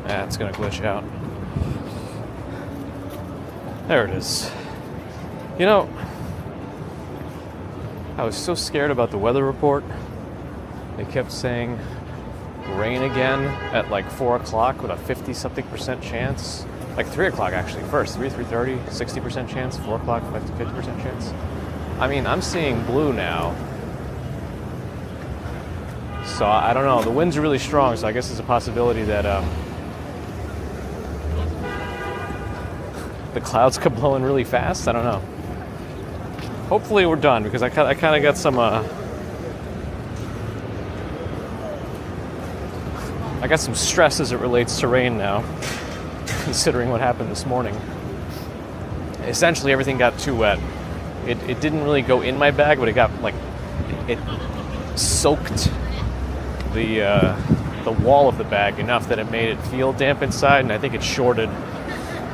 It's gonna glitch out. There it is. You know, I was so scared about the weather report. They kept saying rain again at like 4 o'clock with a 50-something% chance. Like 3 o'clock actually first. 3:30, 60% chance. 4 o'clock, 50% chance. I mean, I'm seeing blue now. So I don't know. The winds are really strong, so I guess there's a possibility that the clouds could blow in really fast. I don't know. Hopefully we're done, because I kind of got some I got some stress as it relates to rain now, considering what happened this morning. Essentially everything got too wet. It didn't really go in my bag, but it got like it soaked the wall of the bag enough that it made it feel damp inside, and I think it shorted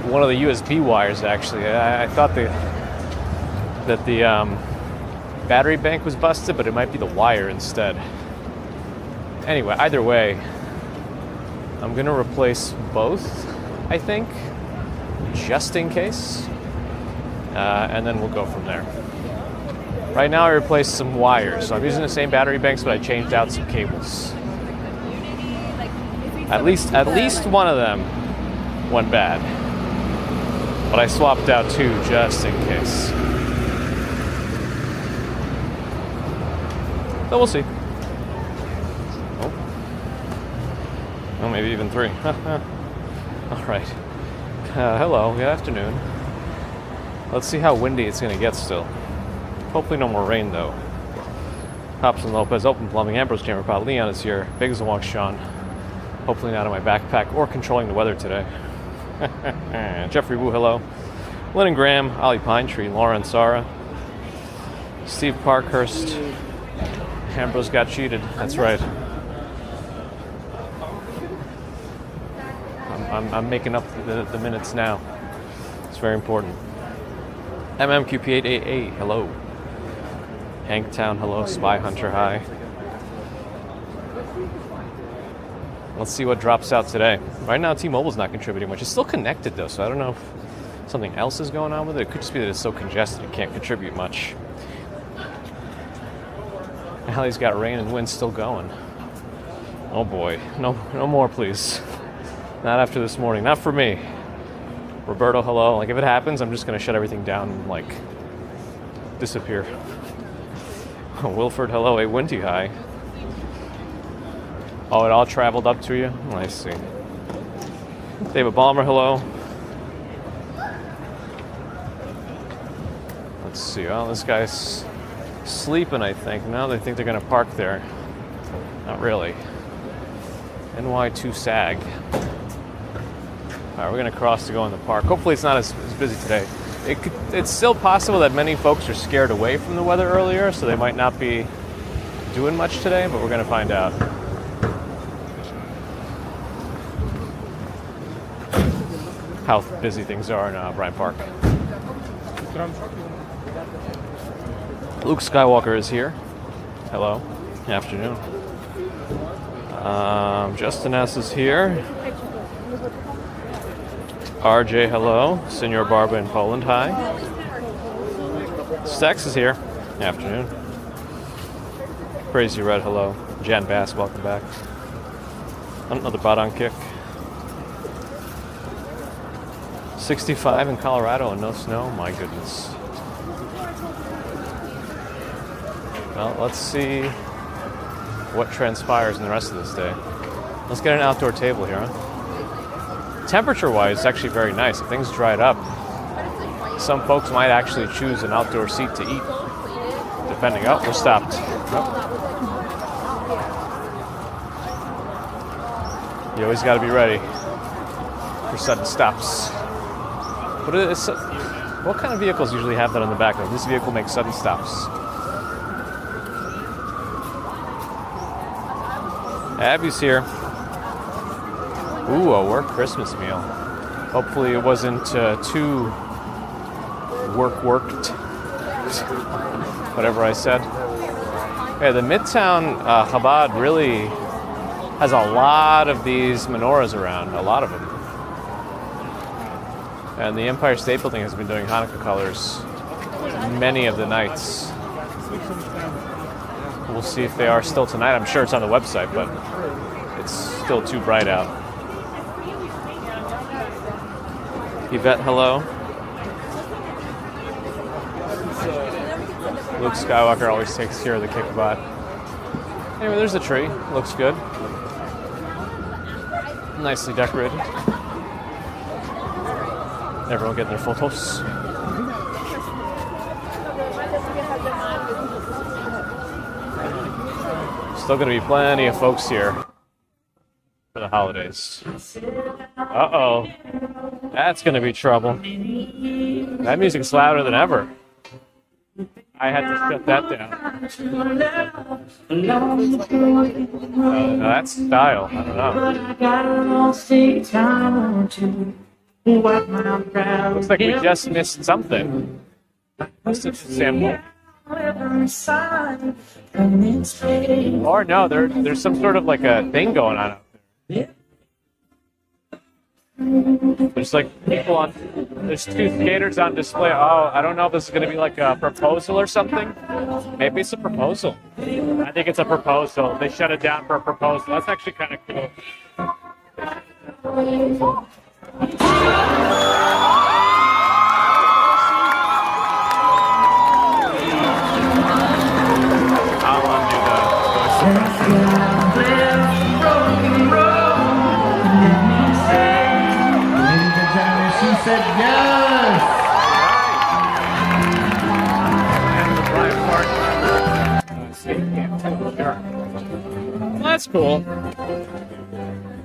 one of the USB wires. Actually, I thought that the battery bank was busted, but it might be the wire instead. Anyway, either way, I'm gonna replace both, I think, just in case, and then we'll go from there. Right now I replaced some wires, so I'm using the same battery banks, but I changed out some cables. At least one of them went bad, but I swapped out 2 just in case. So we'll see. Oh, maybe even 3. All right. Hello, good afternoon. Let's see how windy it's going to get still. Hopefully no more rain, though. Hobson Lopez, Open Plumbing, Ambrose Chamber Pot, Leon is here, Big as a Walk Sean. Hopefully not in my backpack or controlling the weather today. Jeffrey Wu, hello. Lynn and Graham, Ollie Pine Tree, Lauren, Sarah. Steve Parkhurst. Ambrose got cheated, that's right. I'm making up the minutes now. It's very important. MMQP888, hello. Hanktown, hello. Spy Hunter, hi. Let's see what drops out today. Right now, T-Mobile's not contributing much. It's still connected, though, so I don't know if something else is going on with it. It could just be that it's so congested it can't contribute much. Alley's got rain and wind still going. Oh, boy. No more, please. Not after this morning. Not for me. Roberto, hello. Like, if it happens, I'm just going to shut everything down and, like, disappear. Wilford, hello. A windy high. Oh, it all traveled up to you? I see. David Balmer, hello. Let's see. Well, this guy's sleeping, I think. Now they think they're going to park there. Not really. NY2 SAG. All right, we're going to cross to go in the park. Hopefully it's not as busy today. It's still possible that many folks are scared away from the weather earlier, so they might not be doing much today, but we're going to find out. How busy things are in Bryant Park. Luke Skywalker is here. Hello. Afternoon. Justin S. is here. RJ, hello. Senor Barba in Poland, hi. Stex is here. Afternoon. Crazy Red, hello. Jan Bass, welcome back. Another bot on kick. 65 in Colorado and no snow. My goodness. Well, let's see what transpires in the rest of this day. Let's get an outdoor table here, huh? Temperature-wise, it's actually very nice. If things dried up, some folks might actually choose an outdoor seat to eat, depending. Oh, we're stopped. Oh. You always got to be ready for sudden stops. What kind of vehicles usually have that on the back of? This vehicle makes sudden stops. Abby's here. Ooh, a work Christmas meal. Hopefully it wasn't too worked. Whatever I said. Yeah, the Midtown Chabad really has a lot of these menorahs around, a lot of them. And the Empire State Building has been doing Hanukkah colors many of the nights. We'll see if they are still tonight. I'm sure it's on the website, but it's still too bright out. Yvette, hello. Luke Skywalker always takes care of the kickbot. Anyway, there's the tree. Looks good. Nicely decorated. Everyone getting their photos. Still going to be plenty of folks here for the holidays. Uh-oh. That's going to be trouble. That music's louder than ever. I had to shut that down. No, that's style. I don't know. Looks like we just missed something. Must have just sampled. Or no, there's some sort of like a thing going on out there. There's like people on. There's two skaters on display. Oh, I don't know if this is going to be like a proposal or something. Maybe it's a proposal. I think it's a proposal. They shut it down for a proposal. That's actually kind of cool. I'll undo the She said yes! And the Bryant part. Well, that's cool.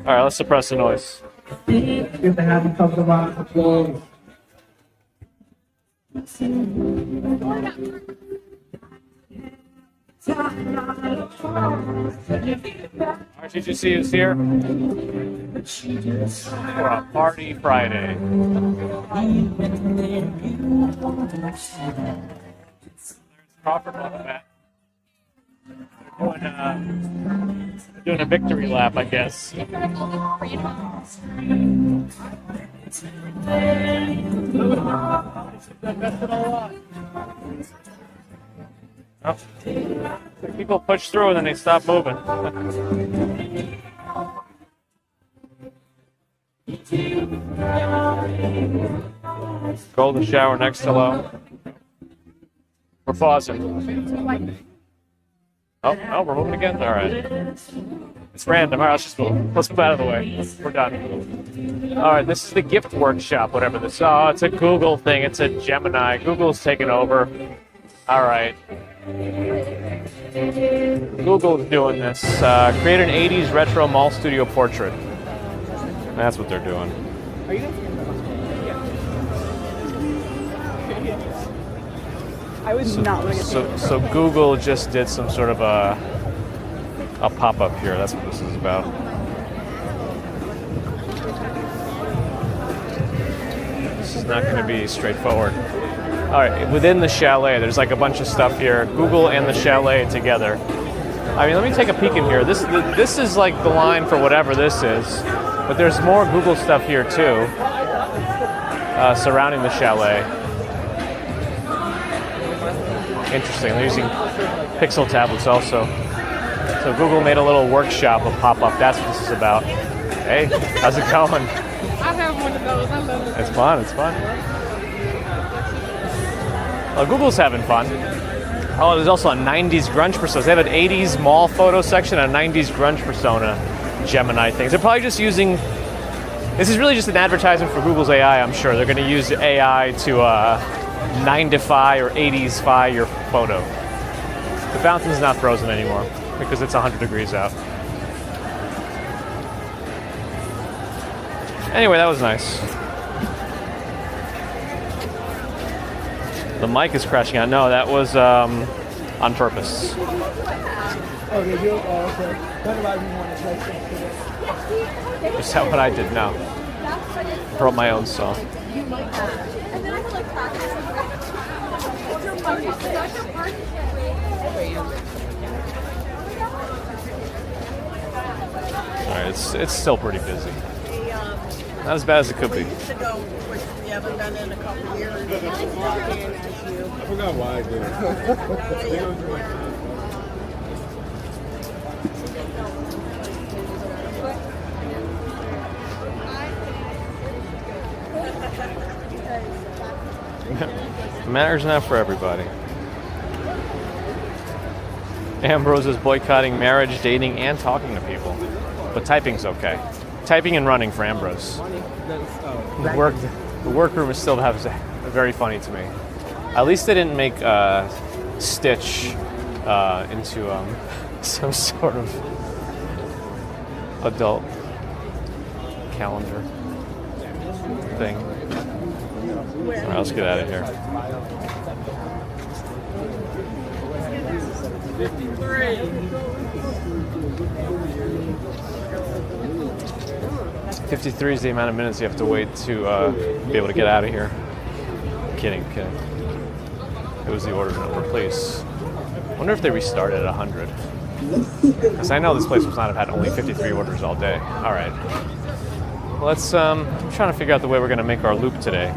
Alright, let's suppress the noise. Good to have a couple of rounds of applause. RTGC is here for a party Friday. There's Crawford, welcome back. They're doing a victory lap, I guess. Oh. People push through and then they stop moving. Golden shower next, hello. We're pausing. Oh, no, we're moving again? Alright. It's random. Alright, let's move out of the way. We're done. Alright, this is the gift workshop, whatever this is. Oh, it's a Google thing. It's a Gemini. Google's taking over. Alright. Google's doing this. Create an 80s retro mall studio portrait. That's what they're doing. Are you guys? I was not looking at So Google just did some sort of a pop-up here. That's what this is about. This is not going to be straightforward. All right, within the chalet, there's like a bunch of stuff here. Google and the chalet together. I mean, let me take a peek in here. This is like the line for whatever this is, but there's more Google stuff here too, surrounding the chalet. Interesting. They're using Pixel tablets also. So Google made a little workshop, a pop-up. That's what this is about. Hey, how's it going? I have one of those. I love it. It's fun. It's fun. Google's having fun. Oh, there's also a 90s grunge persona. They have an 80s mall photo section, a 90s grunge persona Gemini things. They're probably just using... This is really just an advertisement for Google's AI, I'm sure. They're going to use AI to 9-defy or 80s-fy your photo. The fountain's not frozen anymore because it's 100 degrees out. Anyway, that was nice. The mic is crashing out. No, that was on purpose. Oh, did you? Oh, okay. That's why we want to say something. Is that what I did? No. I wrote my own song. It's still pretty busy. Not as bad as it could be. To go, which we haven't done in a couple of years. Walk in as you. I forgot why I did it. Marriage not for everybody. Ambrose is boycotting marriage, dating, and talking to people. But typing's okay. Typing and running for Ambrose. The workroom is still very funny to me. At least they didn't make Stitch into some sort of adult calendar thing. All right, let's get out of here. 53 is the amount of minutes you have to wait to be able to get out of here. Kidding. It was the order number, please. Wonder if they restarted at 100. Because I know this place must not have had only 53 orders all day. All right. Let's. I'm trying to figure out the way we're going to make our loop today.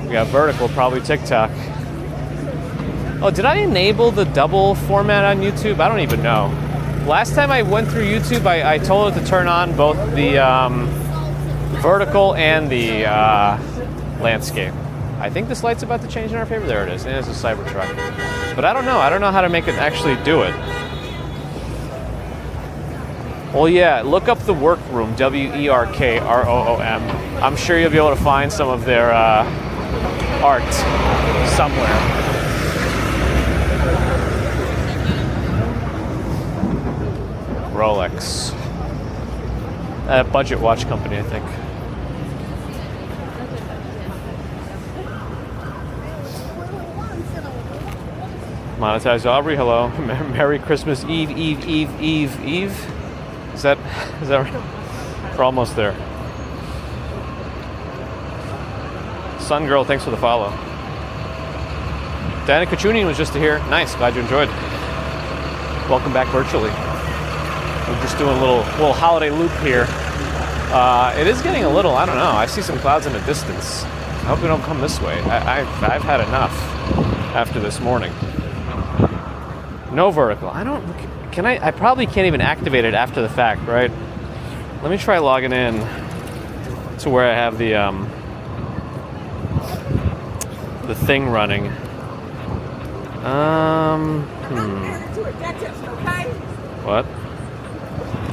We got vertical, probably TikTok. Oh, did I enable the double format on YouTube? I don't even know. Last time I went through YouTube, I told it to turn on both the vertical and the landscape. I think this light's about to change in our favor. There it is. It is a Cybertruck. But I don't know. I don't know how to make it actually do it. Well, yeah, look up the Workroom, WERKROOM. I'm sure you'll be able to find some of their art somewhere. Rolex. Budget watch company, I think. Monetize Aubrey, hello. Merry Christmas Eve. Is that right? We're almost there. Sun Girl, thanks for the follow. Diana Kachunian was just here. Nice, glad you enjoyed. Welcome back virtually. We're just doing a little holiday loop here. It is getting a little, I don't know, I see some clouds in the distance. I hope they don't come this way. I've had enough after this morning. No vertical. I probably can't even activate it after the fact, right? Let me try logging in to where I have the thing running. What?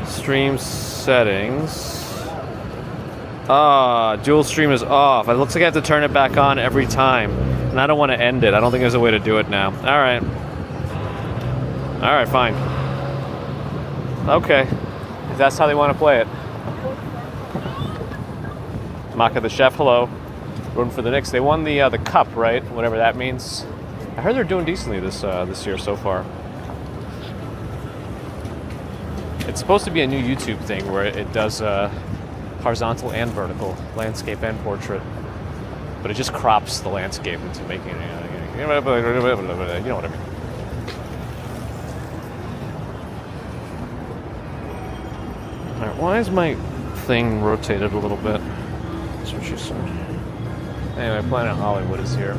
Stream settings. Dual stream is off. It looks like I have to turn it back on every time. And I don't want to end it. I don't think there's a way to do it now. Alright, fine. Okay. If that's how they want to play it. Maka the Chef, hello. Rooting for the Knicks. They won the cup, right? Whatever that means. I heard they're doing decently this year so far. It's supposed to be a new YouTube thing where it does horizontal and vertical, landscape and portrait, but it just crops the landscape into making it. You know what I mean. All right, why is my thing rotated a little bit? That's what she said. Anyway, Planet Hollywood is here.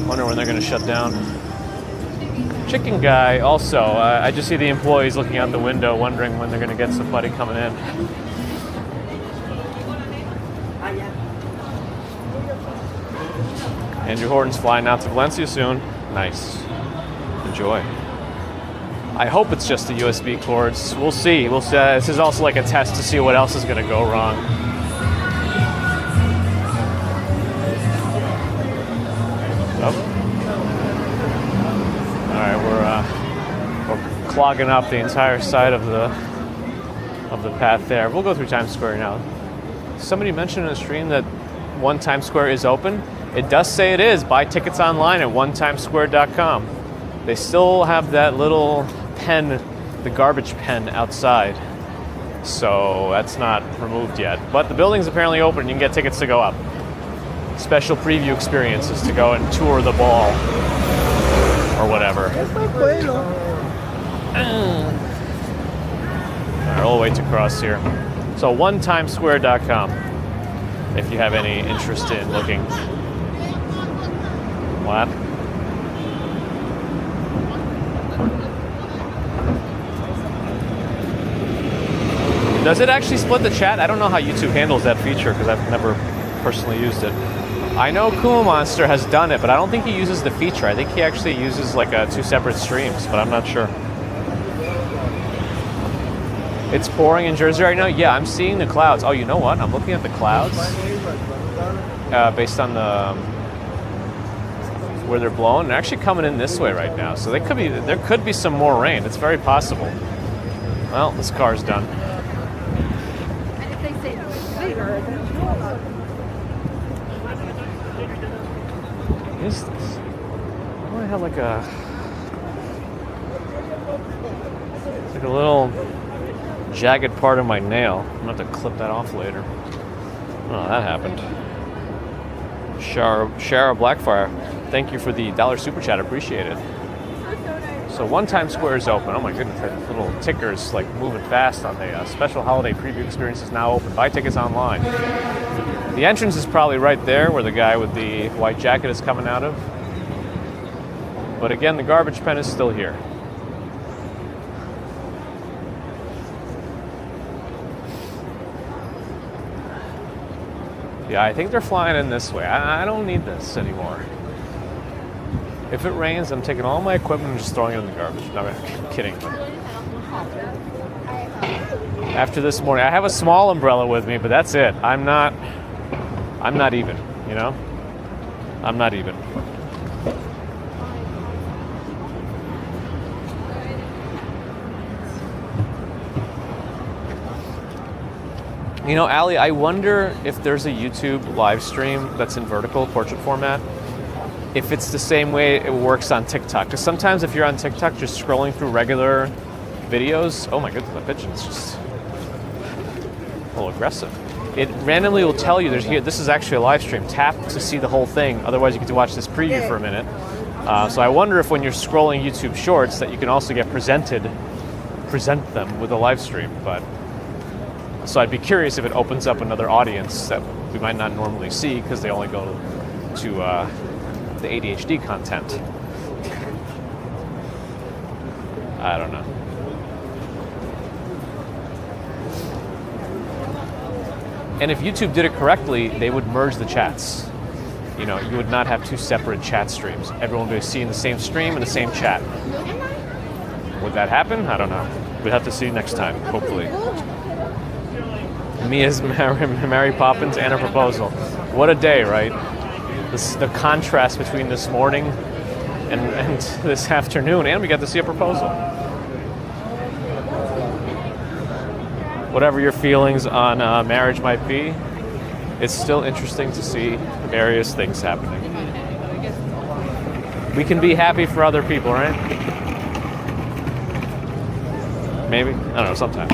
Wonder when they're going to shut down. Chicken Guy, also, I just see the employees looking out the window wondering when they're going to get somebody coming in. Andrew Horton's flying out to Valencia soon. Nice. Enjoy. I hope it's just the USB cords. We'll see. This is also like a test to see what else is going to go wrong. Alright, we're clogging up the entire side of the path there. We'll go through Times Square now. Somebody mentioned in the stream that One Times Square is open. It does say it is. Buy tickets online at onetimesquare.com. They still have that little pen, the garbage pen outside. So that's not removed yet. But the building's apparently open and you can get tickets to go up. special preview experiences to go and tour the ball or whatever. All right, we'll wait to cross here. So onetimesquare.com if you have any interest in looking. What? Does it actually split the chat? I don't know how YouTube handles that feature because I've never personally used it. I know Kuma Monster has done it, but I don't think he uses the feature. I think he actually uses like 2 separate streams, but I'm not sure. It's pouring in Jersey right now? Yeah, I'm seeing the clouds. Oh, you know what? I'm looking at the clouds based on the where they're blowing. They're actually coming in this way right now. So there could be some more rain. It's very possible. Well, this car's done. What is this? Oh, I have like it's like a little jagged part of my nail. I'm gonna have to clip that off later. Oh, that happened. Shara Blackfire, thank you for the $1 super chat. Appreciate it. So One Time Square is open. Oh my goodness, that little ticker's like moving fast on the special holiday preview experience is now open. Buy tickets online. The entrance is probably right there where the guy with the white jacket is coming out of. But again, the garbage pen is still here. Yeah, I think they're flying in this way. I don't need this anymore. If it rains, I'm taking all my equipment and just throwing it in the garbage. No, I'm kidding. After this morning, I have a small umbrella with me, but that's it. I'm not even, you know? I'm not even. You know, Ali, I wonder if there's a YouTube live stream that's in vertical portrait format. If it's the same way it works on TikTok. Because sometimes if you're on TikTok just scrolling through regular videos, oh my goodness, that pigeon's just a little aggressive. It randomly will tell you this is actually a live stream. Tap to see the whole thing. Otherwise you get to watch this preview for a minute. So I wonder if when you're scrolling YouTube Shorts that you can also get present them with a live stream. So I'd be curious if it opens up another audience that we might not normally see because they only go to the ADHD content. I don't know. And if YouTube did it correctly, they would merge the chats. You know, you would not have 2 separate chat streams. Everyone would be seeing the same stream and the same chat. Would that happen? I don't know. We'd have to see next time, hopefully. Mia's Mary Poppins and a proposal. What a day, right? The contrast between this morning and this afternoon, and we got to see a proposal. Whatever your feelings on marriage might be, it's still interesting to see various things happening. We can be happy for other people, right? Maybe? I don't know, sometimes.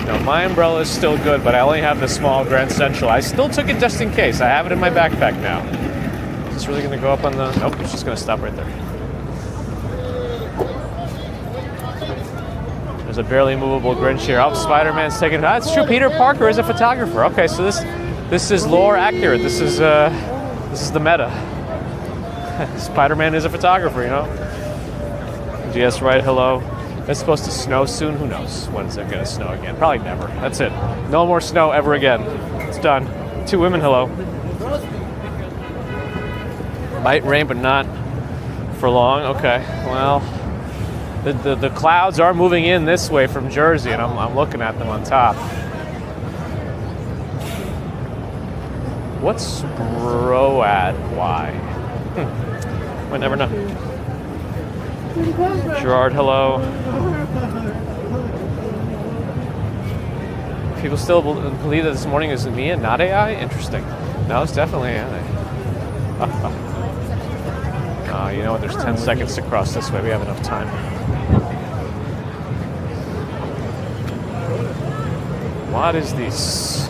No, my umbrella is still good, but I only have the small Grand Central. I still took it just in case. I have it in my backpack now. Is this really going to go up on the... Nope, it's just going to stop right there. There's a barely movable Grinch here. Oh, Spider-Man's taking it. It's true, Peter Parker is a photographer. Okay, so this is lore accurate. This is the meta. Spider-Man is a photographer, you know? GS right, hello. It's supposed to snow soon. Who knows? When's it going to snow again? Probably never. That's it. No more snow ever again. It's done. 2 women, hello. Might rain, but not for long. Okay. Well, the clouds are moving in this way from Jersey, and I'm looking at them on top. What's Broad? Why? Might never know. Gerard, hello. People still believe that this morning is Mia, not AI? Interesting. No, it's definitely AI. You know what? There's 10 seconds to cross this way. We have enough time. What is this?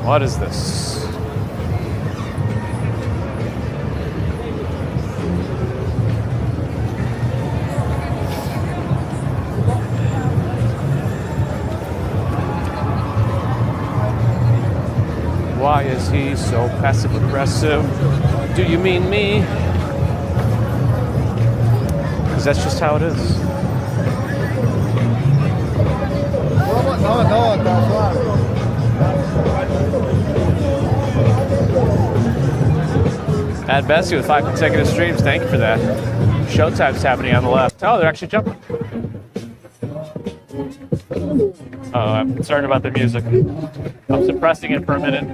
What is this? Why is he so passive aggressive? Do you mean me? Because that's just how it is. At Bessie with 5 consecutive streams. Thank you for that. Showtime's happening on the left. Oh, they're actually jumping. Oh, I'm concerned about the music. I'm suppressing it for a minute.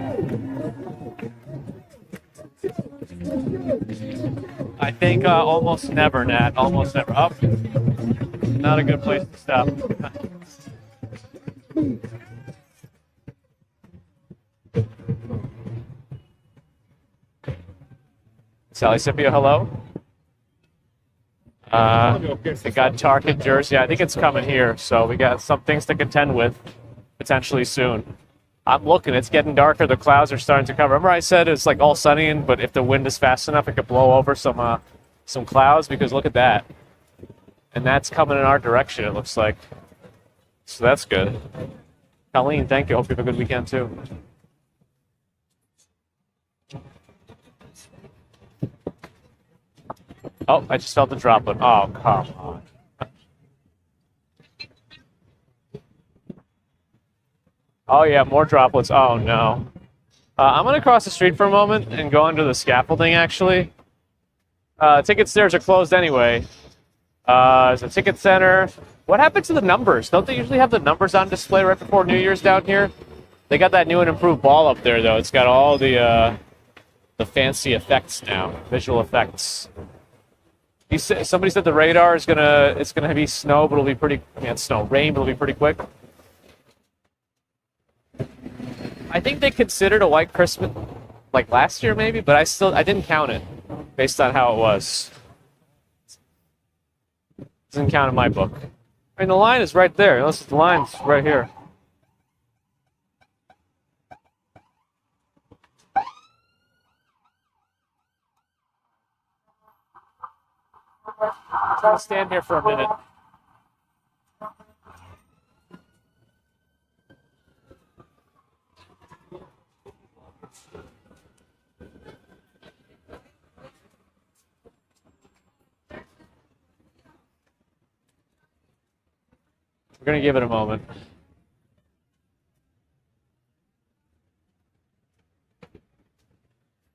I think almost never, Nat. Almost never. Oh, not a good place to stop. Sally Scipio, hello. We got Target Jersey. I think it's coming here, so we got some things to contend with potentially soon. I'm looking. It's getting darker. The clouds are starting to cover. Remember I said it's like all sunny, but if the wind is fast enough, it could blow over some clouds, because look at that. And that's coming in our direction, it looks like. So that's good. Colleen, thank you. Hope you have a good weekend, too. Oh, I just felt the droplet. Oh, come on. Oh, yeah, more droplets. Oh, no. I'm going to cross the street for a moment and go under the scaffolding, actually. Ticket stairs are closed anyway. There's a ticket center. What happened to the numbers? Don't they usually have the numbers on display right before New Year's down here? They got that new and improved ball up there, though. It's got all the fancy effects now, visual effects. Somebody said the radar is it's gonna be snow, but it'll be pretty. It's snow, rain, but it'll be pretty quick. I think they considered a white Christmas like last year, maybe, but I didn't count it based on how it was. Doesn't count in my book. I mean, the line is right there. Unless the line's right here. I'm going to stand here for a minute. We're going to give it a moment.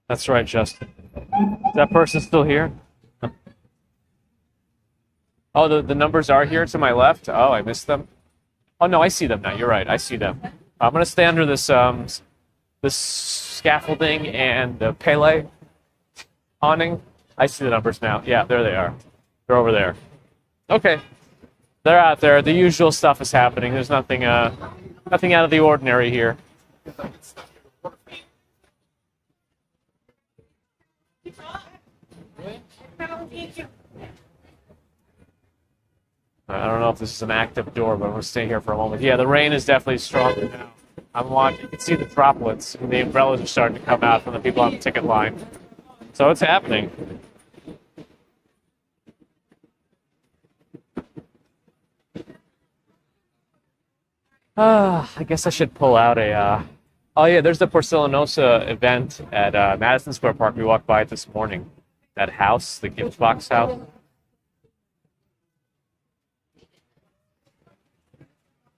That's right, Justin. Is that person still here? Oh, the numbers are here to my left. Oh, I missed them. Oh no, I see them now. You're right. I see them. I'm gonna stay under this this scaffolding and the Pele awning. I see the numbers now. Yeah, there they are. They're over there. Okay, they're out there. The usual stuff is happening. There's nothing nothing out of the ordinary here. I don't know if this is an active door, but I'm going to stay here for a moment. Yeah, the rain is definitely stronger now. I'm watching. You can see the droplets, and the umbrellas are starting to come out from the people on the ticket line. So it's happening. I guess I should pull out a... Oh, yeah, there's the Porcelanosa event at Madison Square Park. We walked by it this morning. That house, the gift box house.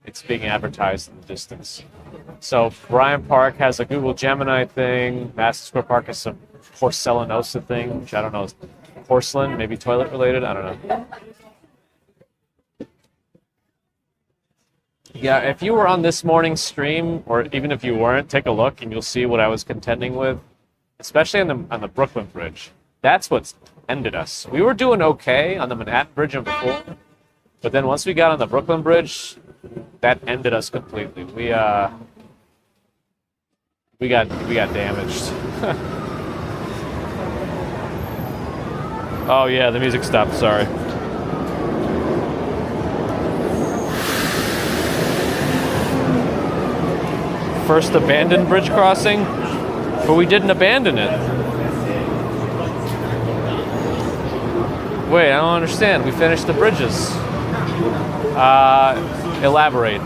It's being advertised in the distance. So Bryant Park has a Google Gemini thing. Madison Square Park has some Porcelanosa thing, which I don't know is porcelain, maybe toilet related. I don't know. Yeah, if you were on this morning's stream, or even if you weren't, take a look and you'll see what I was contending with, especially on the Brooklyn Bridge. That's what's ended us. We were doing okay on the Manhattan Bridge and before, but then once we got on the Brooklyn Bridge, that ended us completely. We got damaged. Oh yeah, the music stopped. Sorry. first abandoned bridge crossing, but we didn't abandon it. Wait, I don't understand. We finished the bridges. Elaborate.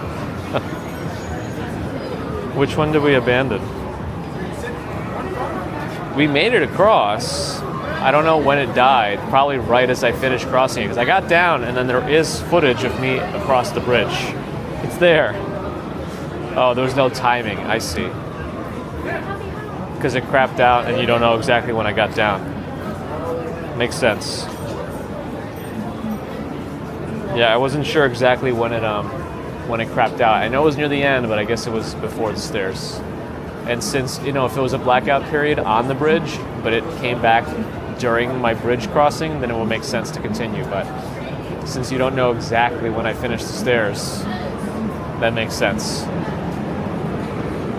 Which one did we abandon? We made it across. I don't know when it died. Probably right as I finished crossing it. Because I got down and then there is footage of me across the bridge. It's there. Oh, there was no timing. I see. Because it crapped out and you don't know exactly when I got down. Makes sense. Yeah, I wasn't sure exactly when it crapped out. I know it was near the end, but I guess it was before the stairs. And since, you know, if it was a blackout period on the bridge, but it came back during my bridge crossing, then it will make sense to continue. But since you don't know exactly when I finished the stairs, that makes sense.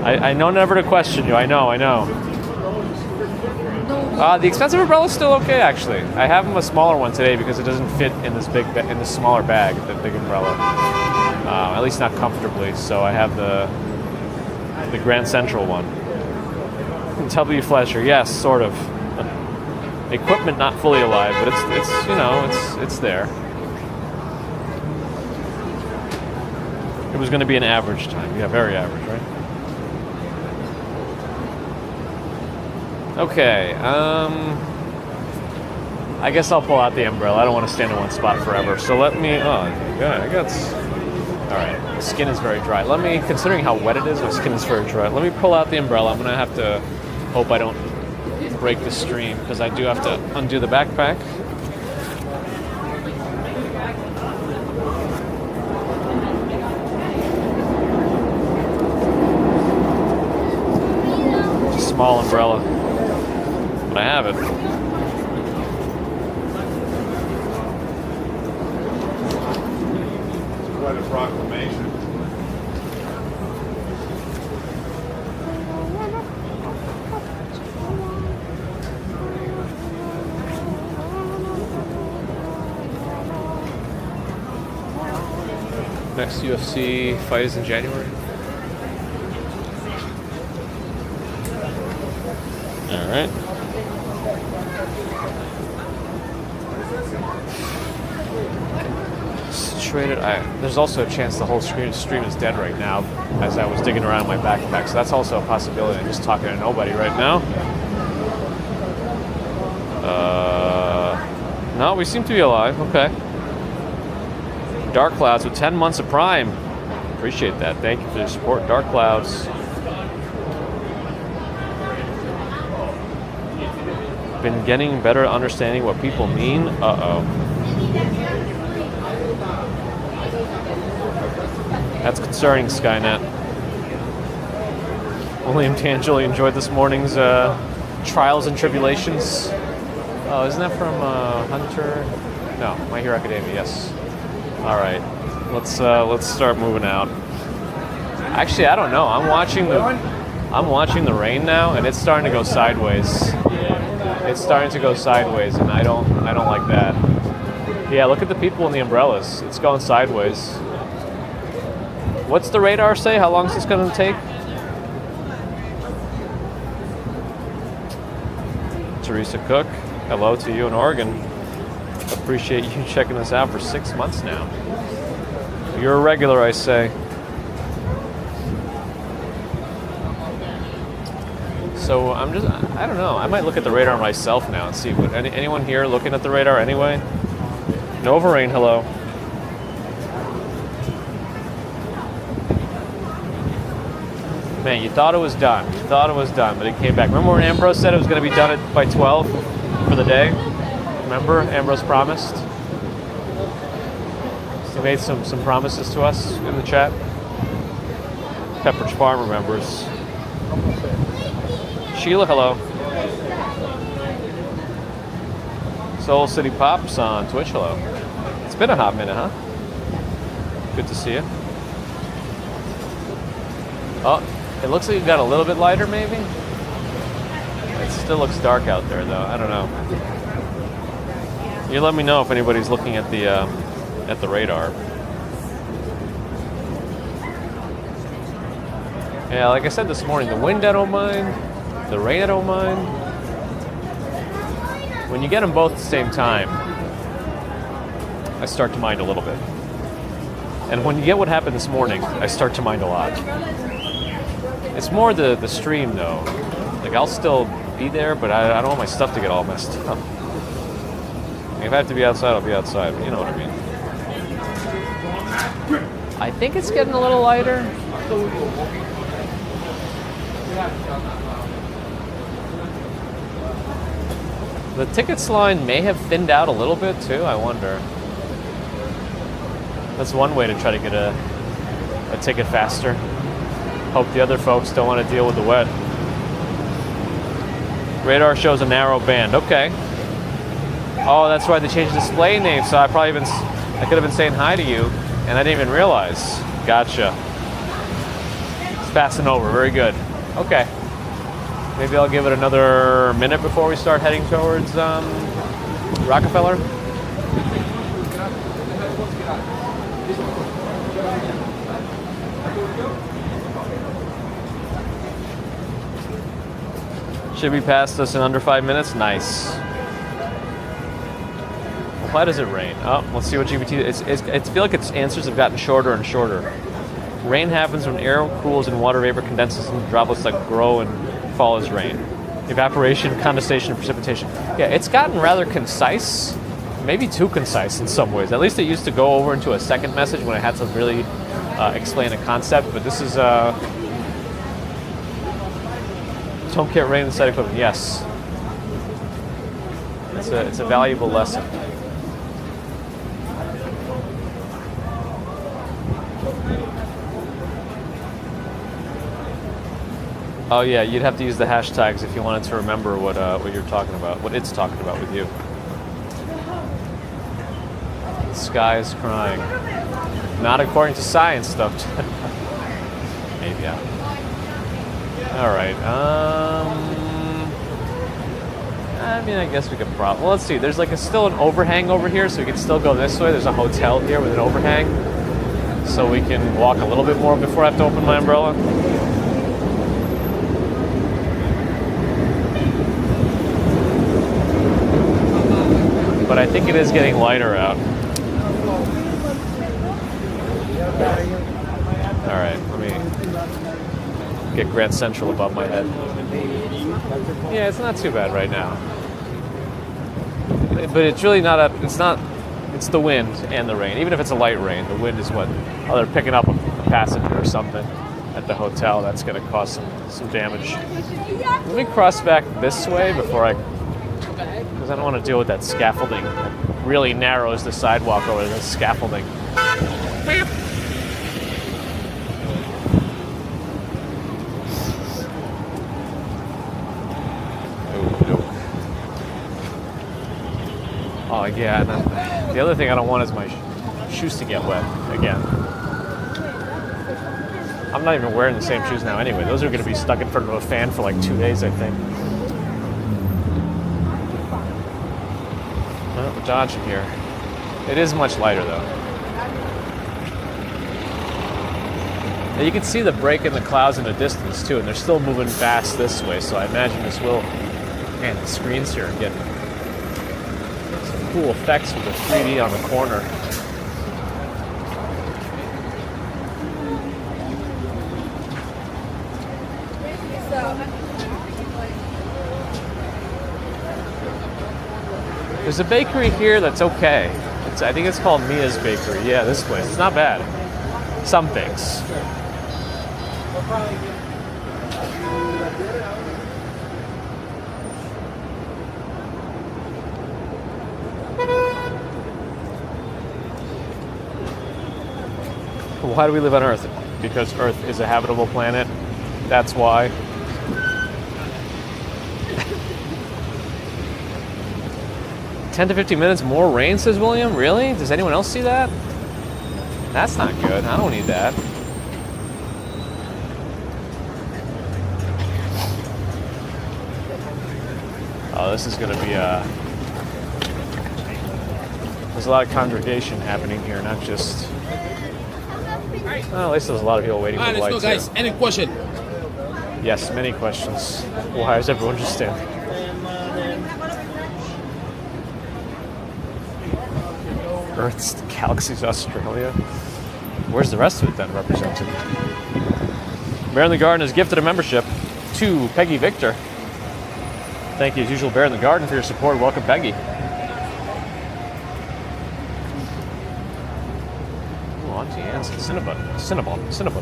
I know never to question you. I know. The expensive umbrella is still okay, actually. I have a smaller one today because it doesn't fit in this in this smaller bag, the big umbrella. At least not comfortably. So I have the Grand Central one. W Fletcher, yes, sort of. Equipment not fully alive, but it's you know it's there. It was going to be an average time. Yeah, very average, right? Okay, I guess I'll pull out the umbrella. I don't want to stand in one spot forever. So let me, all right, the skin is very dry. Considering how wet it is, my skin is very dry. Let me pull out the umbrella. I'm going to have to hope I don't break the stream because I do have to undo the backpack. It's a small umbrella. I have it. Quite a proclamation. Next UFC fight is in January. All right. There's also a chance the whole stream is dead right now as I was digging around in my backpack, so that's also a possibility. I'm just talking to nobody right now. No, we seem to be alive. Okay. Dark Clouds with 10 months of Prime. Appreciate that. Thank you for your support, Dark Clouds. Been getting better at understanding what people mean. Uh-oh. That's concerning, Skynet. William Tangeli enjoyed this morning's Trials and Tribulations. Oh, isn't that from Hunter? No, My Hero Academia, yes. All right, let's start moving out. Actually, I don't know. I'm watching the rain now, and it's starting to go sideways. It's starting to go sideways, and I don't like that. Yeah, look at the people in the umbrellas. It's going sideways. What's the radar say? How long is this going to take? Teresa Cook, hello to you in Oregon. Appreciate you checking us out for 6 months now. You're a regular, I say. So I don't know. I might look at the radar myself now and see. Anyone here looking at the radar anyway? Nova Rain, hello. Man, you thought it was done. But it came back. Remember when Ambrose said it was going to be done by 12 for the day? Remember? Ambrose promised. He made some promises to us in the chat. Pepperidge Farm remembers. Sheila, hello. Soul City Pops on Twitch, hello. It's been a hot minute, huh? Good to see you. Oh, it looks like you got a little bit lighter, maybe? It still looks dark out there, though. I don't know. You let me know if anybody's looking at the radar. Yeah, like I said this morning, the wind I don't mind, the rain I don't mind. When you get them both at the same time, I start to mind a little bit. And when you get what happened this morning, I start to mind a lot. It's more the stream though. Like I'll still be there, but I don't want my stuff to get all messed up. If I have to be outside, I'll be outside, but you know what I mean. I think it's getting a little lighter. The tickets line may have thinned out a little bit too, I wonder. That's one way to try to get a ticket faster. Hope the other folks don't want to deal with the wet. Radar shows a narrow band. Okay. Oh, that's why they changed the display name. So I could have been saying hi to you, and I didn't even realize. Gotcha. It's passing over. Very good. Okay. Maybe I'll give it another minute before we start heading towards Rockefeller. Should be past us in under 5 minutes. Nice. Well, why does it rain? Oh, let's see what GPT. I feel like its answers have gotten shorter and shorter. Rain happens when air cools and water vapor condenses into droplets that grow and fall as rain. Evaporation, condensation, and precipitation. Yeah, it's gotten rather concise. Maybe too concise in some ways. At least it used to go over into a second message when I had to really explain a concept. But this is don't get rain inside equipment. Yes, it's a valuable lesson. Oh yeah, you'd have to use the hashtags if you wanted to remember what you're talking about, what it's talking about with you. The sky is crying. Not according to science, though. Maybe, yeah. All right. I mean, I guess we could probably. Well, let's see. There's like still an overhang over here, so we can still go this way. There's a hotel here with an overhang, so we can walk a little bit more before I have to open my umbrella. But I think it is getting lighter out. All right, let me get Grand Central above my head. Yeah, it's not too bad right now. But it's really not it's the wind and the rain. Even if it's a light rain, the wind is what, they're picking up a passenger or something at the hotel. That's going to cause some damage. Let me cross back this way because I don't want to deal with that scaffolding. It really narrows the sidewalk over the scaffolding. Oh yeah, and the other thing I don't want is my shoes to get wet again. I'm not even wearing the same shoes now anyway. Those are going to be stuck in front of a fan for like 2 days, I think. Well, we're dodging here. It is much lighter though. Now you can see the break in the clouds in the distance too, and they're still moving fast this way, so I imagine this will, man, the screens here are getting some cool effects with the 3D on the corner. There's a bakery here that's okay. I think it's called Mia's Bakery. Yeah, this place. It's not bad. Some things. Why do we live on Earth? Because Earth is a habitable planet. That's why. 10 to 15 minutes more rain, says William. Really? Does anyone else see that? That's not good. I don't need that. Oh, this is going to be there's a lot of congregation happening here, not just... Well, at least there's a lot of people waiting for the lights. Let's go, guys. Here. Any question? Yes, many questions. Why is everyone just standing? Earth's Galaxy's Australia. Where's the rest of it then represented? Bear in the Garden has gifted a membership to Peggy Victor. Thank you as usual, Bear in the Garden, for your support. Welcome, Peggy. Ooh, Auntie Anne's Cinnabon.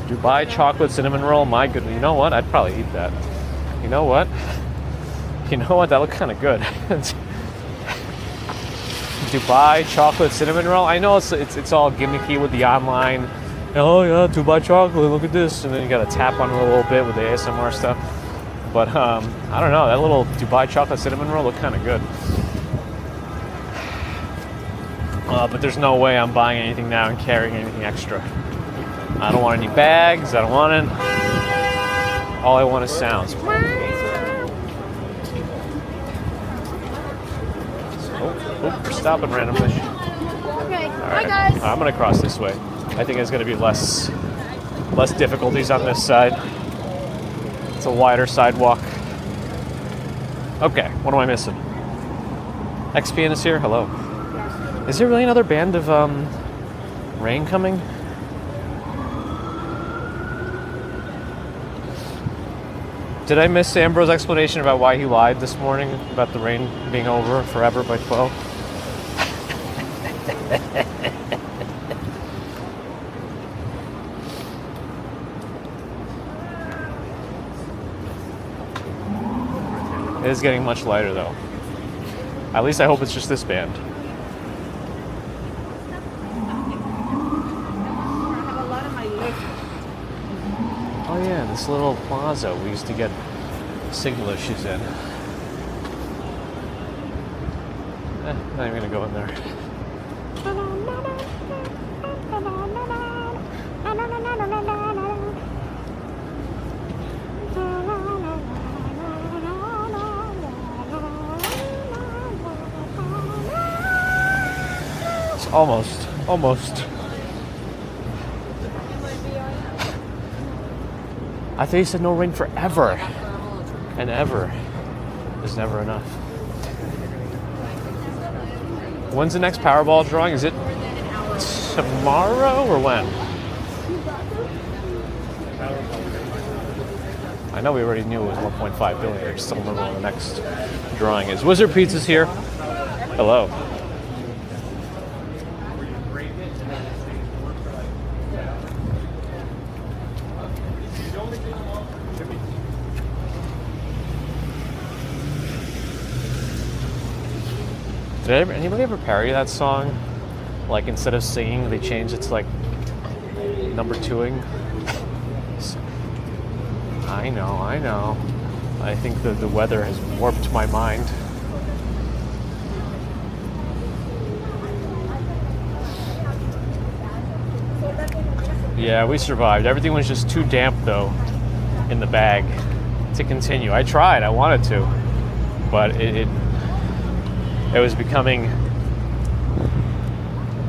Dubai chocolate cinnamon roll. My goodness. You know what? I'd probably eat that. You know what? That looked kind of good. Dubai chocolate cinnamon roll. I know it's all gimmicky with the online. Oh yeah, Dubai chocolate. Look at this, and then you got to tap on it a little bit with the ASMR stuff. But I don't know. That little Dubai chocolate cinnamon roll looked kind of good. But there's no way I'm buying anything now and carrying anything extra. I don't want any bags. I don't want it. All I want is sounds. We're stopping randomly. Okay. All Hi right. guys. I'm gonna cross this way. I think there's gonna be less difficulties on this side. It's a wider sidewalk. Okay, what am I missing? XPN is here. Hello. Is there really another band of rain coming? Did I miss Ambrose's explanation about why he lied this morning about the rain being over forever by 12? It is getting much lighter though. At least I hope it's just this band. I have a lot on my list. Oh yeah, this little plaza we used to get signal issues in. Not even gonna go in there. It's almost. I thought you said no rain forever. And ever is never enough. When's the next Powerball drawing? Is it tomorrow or when? I know we already knew it was 1.5 billion. I just don't remember when the next drawing is. Wizard Pizza's here. Hello. Did anybody ever parody that song? Like instead of singing, they changed it to like number twoing. I know. I think the weather has warped my mind. Yeah, we survived. Everything was just too damp though in the bag to continue. I tried, I wanted to, but it was becoming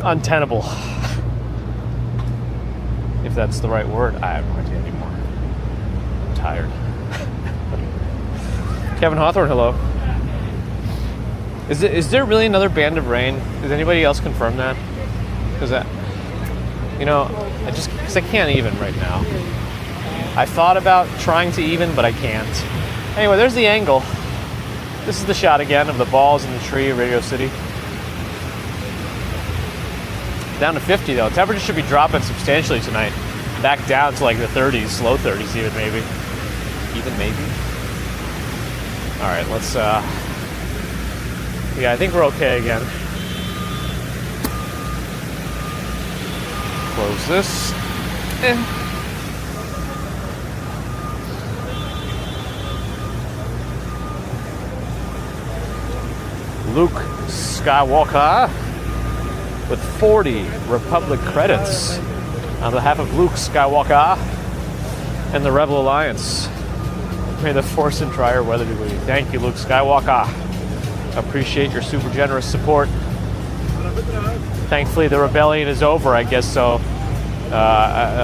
untenable. If that's the right word, I have no idea anymore. I'm tired. Kevin Hawthorne, hello. Is there really another band of rain? Does anybody else confirm that? Because because I can't even right now. I thought about trying to even, but I can't. Anyway, there's the angle. This is the shot again of the balls in the tree of Radio City. Down to 50 though. Temperature should be dropping substantially tonight. Back down to like the 30s, low 30s even maybe. All right, let's, yeah, I think we're okay again. Close this. Luke Skywalker with 40 Republic credits on behalf of Luke Skywalker and the Rebel Alliance. May the Force and drier weather be with you. Thank you, Luke Skywalker. Appreciate your super generous support. Thankfully, the rebellion is over, I guess so.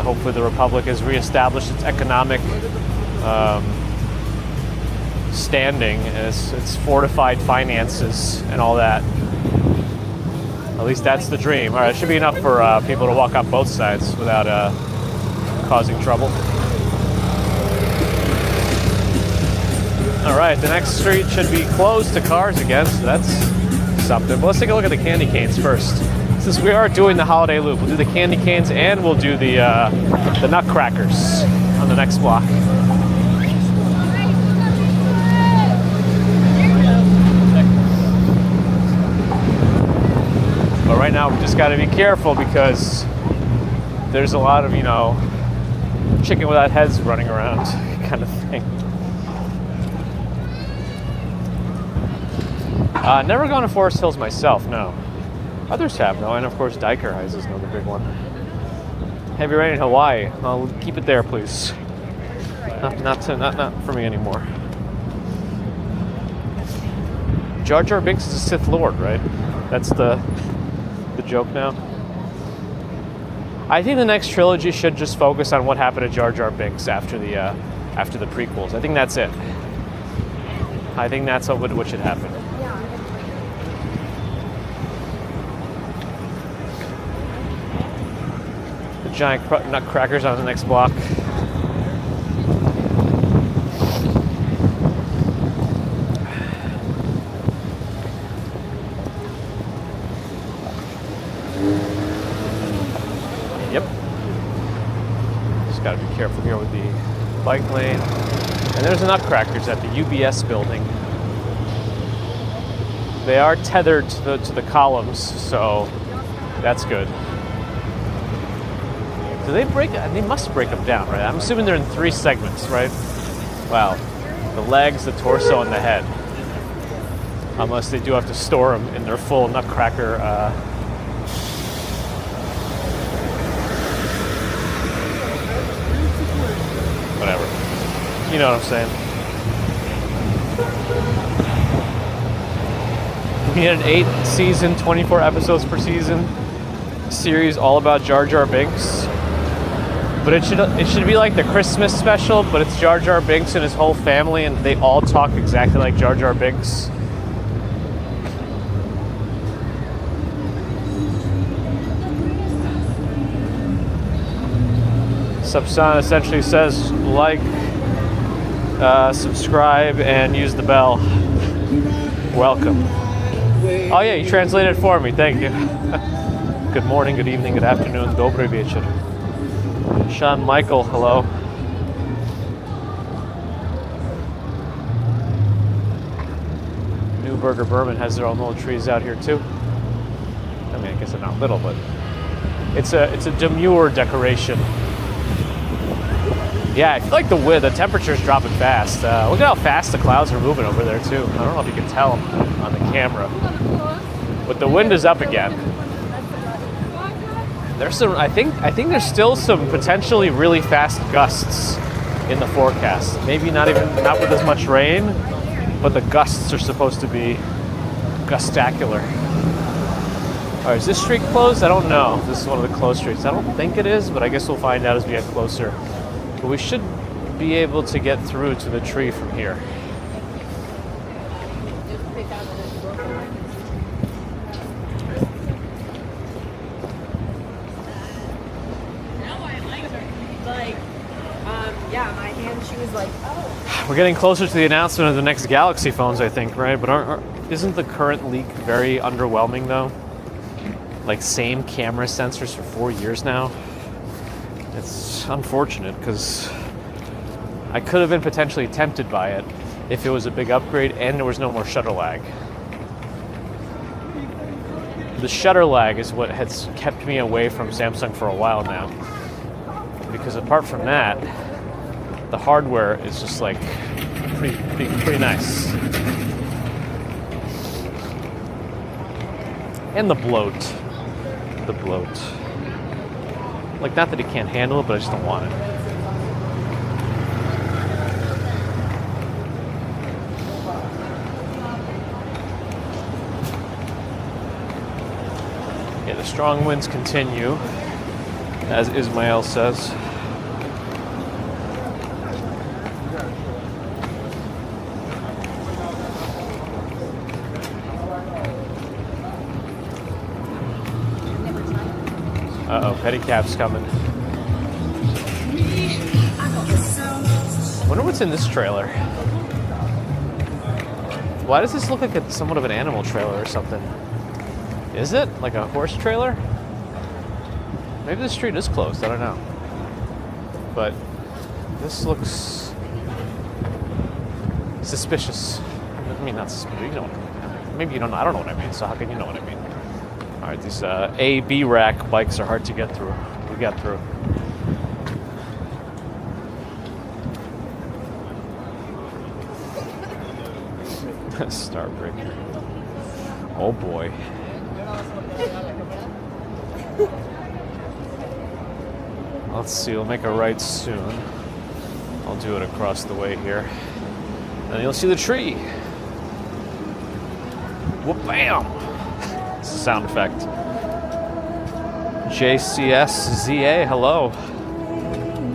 Hopefully the Republic has reestablished its economic standing, and it's fortified finances and all that. At least that's the dream. All right, it should be enough for people to walk on both sides without causing trouble. All right, the next street should be closed to cars again, so that's something. But let's take a look at the candy canes first. Since we are doing the holiday loop, we'll do the candy canes and we'll do the nutcrackers on the next block. But right now we just got to be careful because there's a lot of, you know, chicken without heads running around kind of thing. Never gone to Forest Hills myself, no. Others have, though, and of course Diker Heights is another big one. Heavy rain in Hawaii. I'll keep it there, please. Not for me anymore. Jar Jar Binks is a Sith Lord, right? That's the joke now. I think the next trilogy should just focus on what happened to Jar Jar Binks after the prequels. I think that's it. I think that's what should happen. The giant nutcrackers on the next block. Yep. Just gotta be careful here with the bike lane. And there's the nutcrackers at the UBS building. They are tethered to the columns, so that's good. Do they break? They must break them down, right? I'm assuming they're in 3 segments, right? Wow. The legs, the torso, and the head. Unless they do have to store them in their full nutcracker. Whatever. You know what I'm saying. We had an 8-season, 24 episodes per season series all about Jar Jar Binks. But it should be like the Christmas special, but it's Jar Jar Binks and his whole family, and they all talk exactly like Jar Jar Binks. Subsan essentially says like, subscribe, and use the bell. Welcome. Oh yeah, you translated for me. Thank you. Good morning, good evening, good afternoon. Dobry wieczór. Sean Michael, hello. Newburger Berman has their own little trees out here too. I mean, I guess they're not little, but it's a demure decoration. Yeah, I feel like the temperature's dropping fast. Look at how fast the clouds are moving over there too. I don't know if you can tell on the camera, but the wind is up again. There's some. I think there's still some potentially really fast gusts in the forecast. Maybe not with as much rain, but the gusts are supposed to be gustacular. All right, is this street closed? I don't know. This is one of the closed streets. I don't think it is, but I guess we'll find out as we get closer. But we should be able to get through to the tree from here. Yeah, my hand, she was like, oh. We're getting closer to the announcement of the next Galaxy phones, I think, right? But isn't the current leak very underwhelming, though? Like, same camera sensors for 4 years now? It's unfortunate, because I could have been potentially tempted by it if it was a big upgrade and there was no more shutter lag. The shutter lag is what has kept me away from Samsung for a while now. Because apart from that, the hardware is just like pretty nice. And the bloat. Like, not that it can't handle it, but I just don't want it. Yeah, the strong winds continue, as Ismail says. Uh-oh, pedicab's coming. Wonder what's in this trailer. Why does this look like it's somewhat of an animal trailer or something? Is it? Like a horse trailer? Maybe the street is closed, I don't know. But this looks suspicious. I mean, not suspicious, you know what I mean. Maybe you don't know, I don't know what I mean, so how can you know what I mean? Alright, these A, B rack bikes are hard to get through. We got through. Starbreaker. Oh boy. Let's see, we'll make a right soon. I'll do it across the way here. Then you'll see the tree. Whoop, bam! It's a sound effect. JCSZA, hello.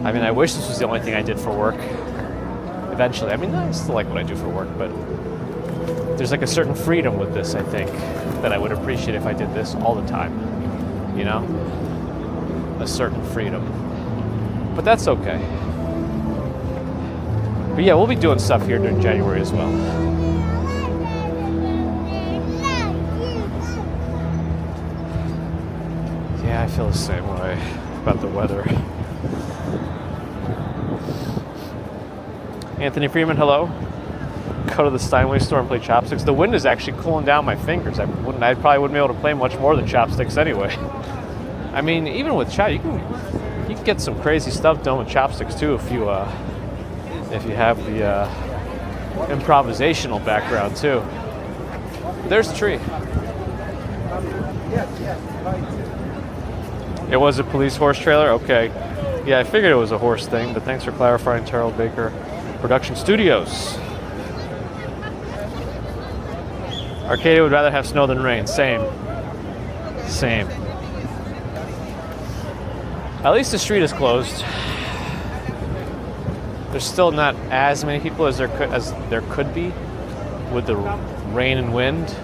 I mean, I wish this was the only thing I did for work. Eventually. I mean, I still like what I do for work, but there's like a certain freedom with this, I think, that I would appreciate if I did this all the time. You know? A certain freedom. But that's okay. But yeah, we'll be doing stuff here during January as well. Yeah, I feel the same way about the weather. Anthony Freeman, hello. Go to the Steinway store and play chopsticks. The wind is actually cooling down my fingers. I probably wouldn't be able to play much more than chopsticks anyway. I mean, even with you can get some crazy stuff done with chopsticks too if you have the improvisational background too. There's the tree. It was a police horse trailer? Okay. Yeah, I figured it was a horse thing, but thanks for clarifying, Terrell Baker. Production Studios. Arcadia would rather have snow than rain. Same. At least the street is closed. There's still not as many people as there could be with the rain and wind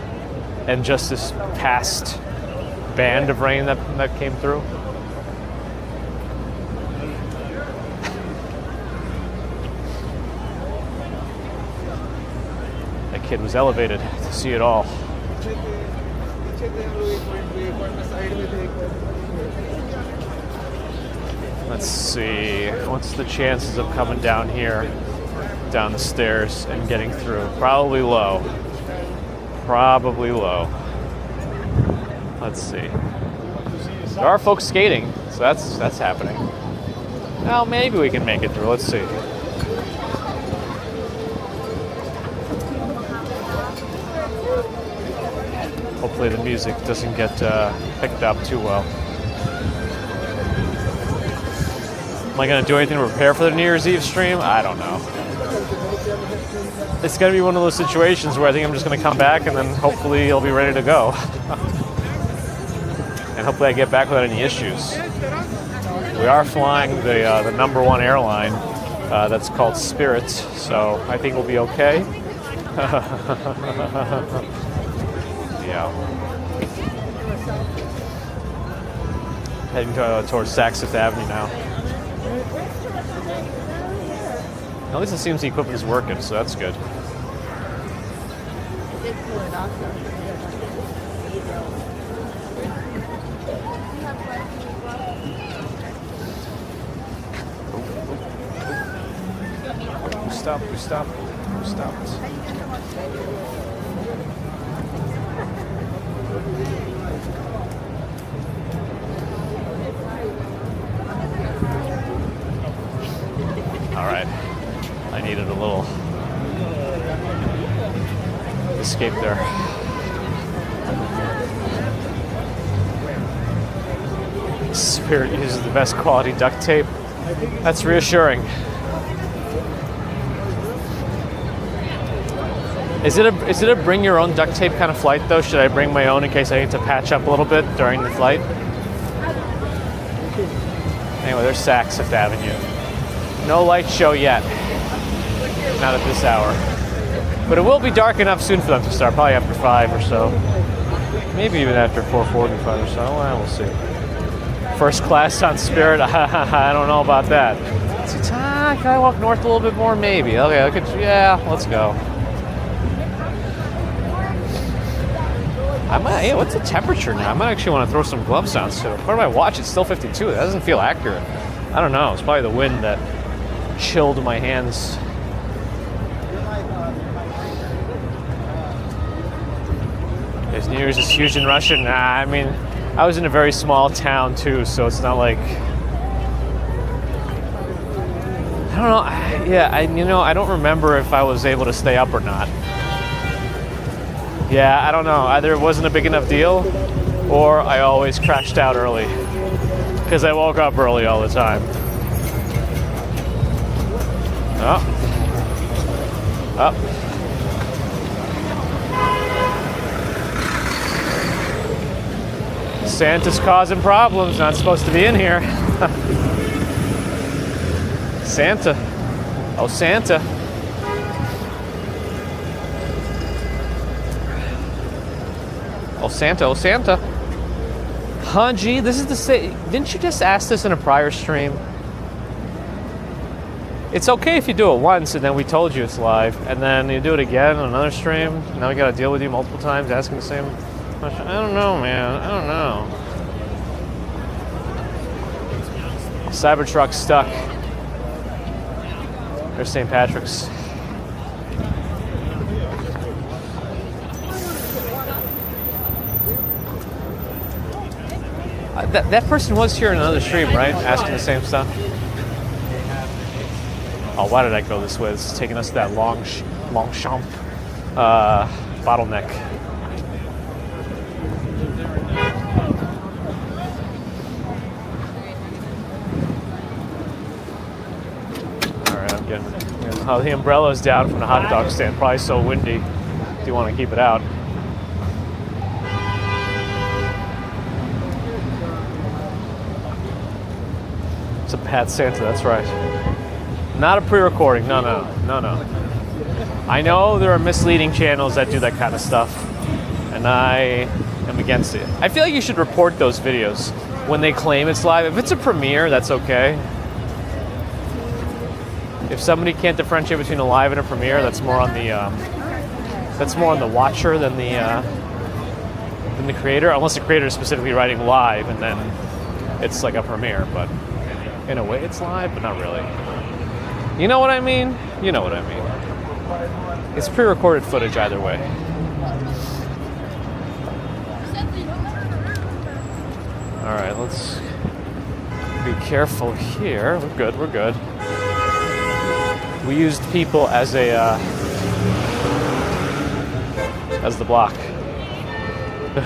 and just this past band of rain that came through. That kid was elevated to see it all. Let's see, what's the chances of coming down here, down the stairs and getting through? Probably low. Let's see. There are folks skating, so that's happening. Well, maybe we can make it through. Let's see. Hopefully the music doesn't get picked up too well. Am I going to do anything to prepare for the New Year's Eve stream? I don't know. It's going to be one of those situations where I think I'm just going to come back and then hopefully I'll be ready to go. And hopefully I get back without any issues. We are flying the #1 airline that's called Spirit, so I think we'll be okay. Yeah. Heading towards Saks Avenue now. At least it seems the equipment is working, so that's good. We stopped. All right. I needed a little escape there. Spirit uses the best quality duct tape. That's reassuring. Is it a bring your own duct tape kind of flight though? Should I bring my own in case I need to patch up a little bit during the flight? Anyway, there's Saks Avenue. No light show yet. Not at this hour. But it will be dark enough soon for them to start, probably after 5 or so. Maybe even after 4:45 or so. Well, we'll see. First class on Spirit. I don't know about that. Can I walk north a little bit more? Maybe. Okay, yeah, let's go. What's the temperature now? I might actually want to throw some gloves on. So, according to my watch, it's still 52. That doesn't feel accurate. I don't know. It's probably the wind that chilled my hands. Is New Year's is huge in Russia? Nah, I mean, I was in a very small town too, so it's not like. I don't know. I don't remember if I was able to stay up or not. Yeah, I don't know. Either it wasn't a big enough deal, or I always crashed out early because I woke up early all the time. Up. Santa's causing problems. Not supposed to be in here. Santa. Oh, Santa. Oh, Santa. Oh, Santa. Huh, gee, this is the same. Didn't you just ask this in a prior stream? It's okay if you do it once and then we told you it's live, and then you do it again on another stream. Now we got to deal with you multiple times asking the same question. I don't know, man. I don't know. Cybertruck's stuck. There's St. Patrick's. That person was here in another stream, right? Asking the same stuff. Oh, why did I go this way? This is taking us to that Longchamp bottleneck. All right, I'm getting. Oh, the umbrella's down from the hot dog stand. Probably so windy. Do you want to keep it out? It's a bad Santa. That's right. Not a pre-recording. No. I know there are misleading channels that do that kind of stuff, and I am against it. I feel like you should report those videos when they claim it's live. If it's a premiere, that's okay. If somebody can't differentiate between a live and a premiere, that's more on the watcher than the creator. Unless the creator is specifically writing live, and then it's like a premiere. But in a way, it's live, but not really. You know what I mean? You know what I mean. It's pre-recorded footage either way. All right, let's be careful here. We're good. We used people as the block.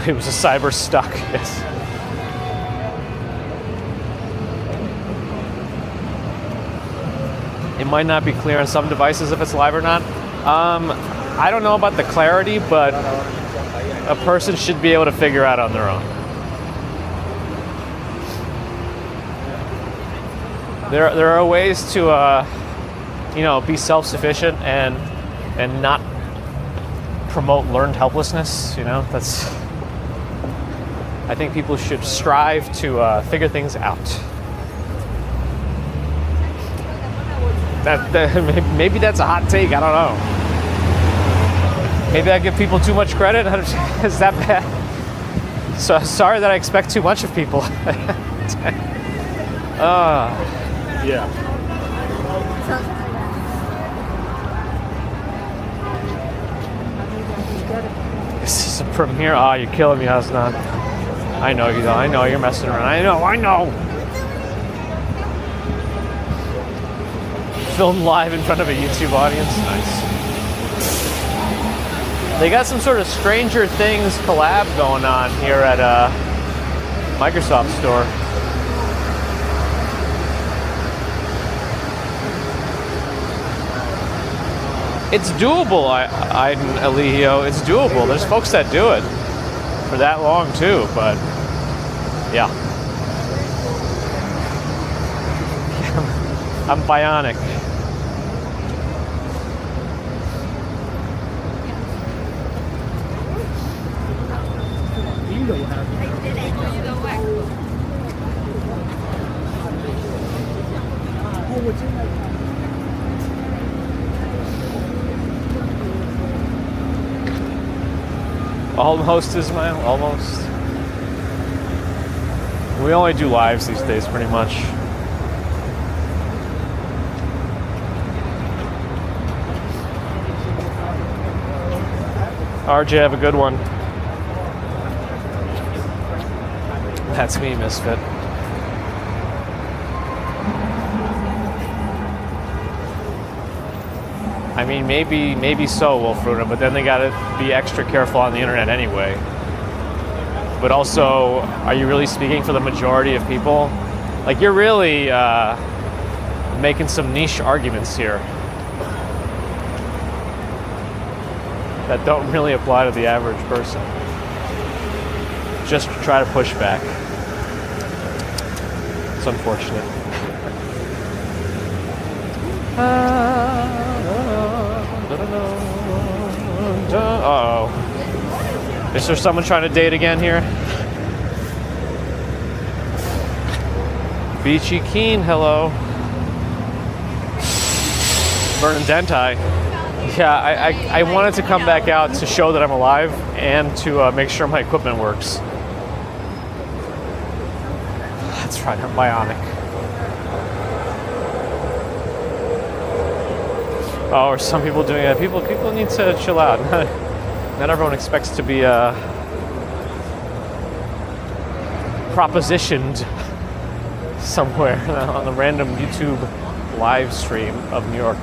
It was a cyber stuck. Yes. It might not be clear on some devices if it's live or not. I don't know about the clarity, but a person should be able to figure out on their own. There are ways to, be self-sufficient and not promote learned helplessness. I think people should strive to figure things out. Maybe that's a hot take. I don't know. Maybe I give people too much credit. Is that bad? So sorry that I expect too much of people. Yeah. This is a premiere. Oh, you're killing me, Hasnan. I know you. I know you're messing around. I know. Filmed live in front of a YouTube audience. Nice. They got some sort of Stranger Things collab going on here at Microsoft Store. It's doable, Eligio. It's doable. There's folks that do it for that long too, but yeah. I'm bionic. doing what you like. Almost, Ismail, almost. We only do lives these days, pretty much. RJ, have a good one. That's me, Misfit. I mean, maybe so, Wolfruna, but then they gotta be extra careful on the internet anyway. But also, are you really speaking for the majority of people? Like, you're really making some niche arguments here that don't really apply to the average person. Just try to push back. It's unfortunate. Uh-oh. Is there someone trying to date again here? Beachy Keen, hello. Vernon Dentai. Yeah, I wanted to come back out to show that I'm alive and to make sure my equipment works. That's right, I'm bionic. Oh, are some people doing that? People need to chill out. Not everyone expects to be propositioned somewhere on a random YouTube live stream of New York.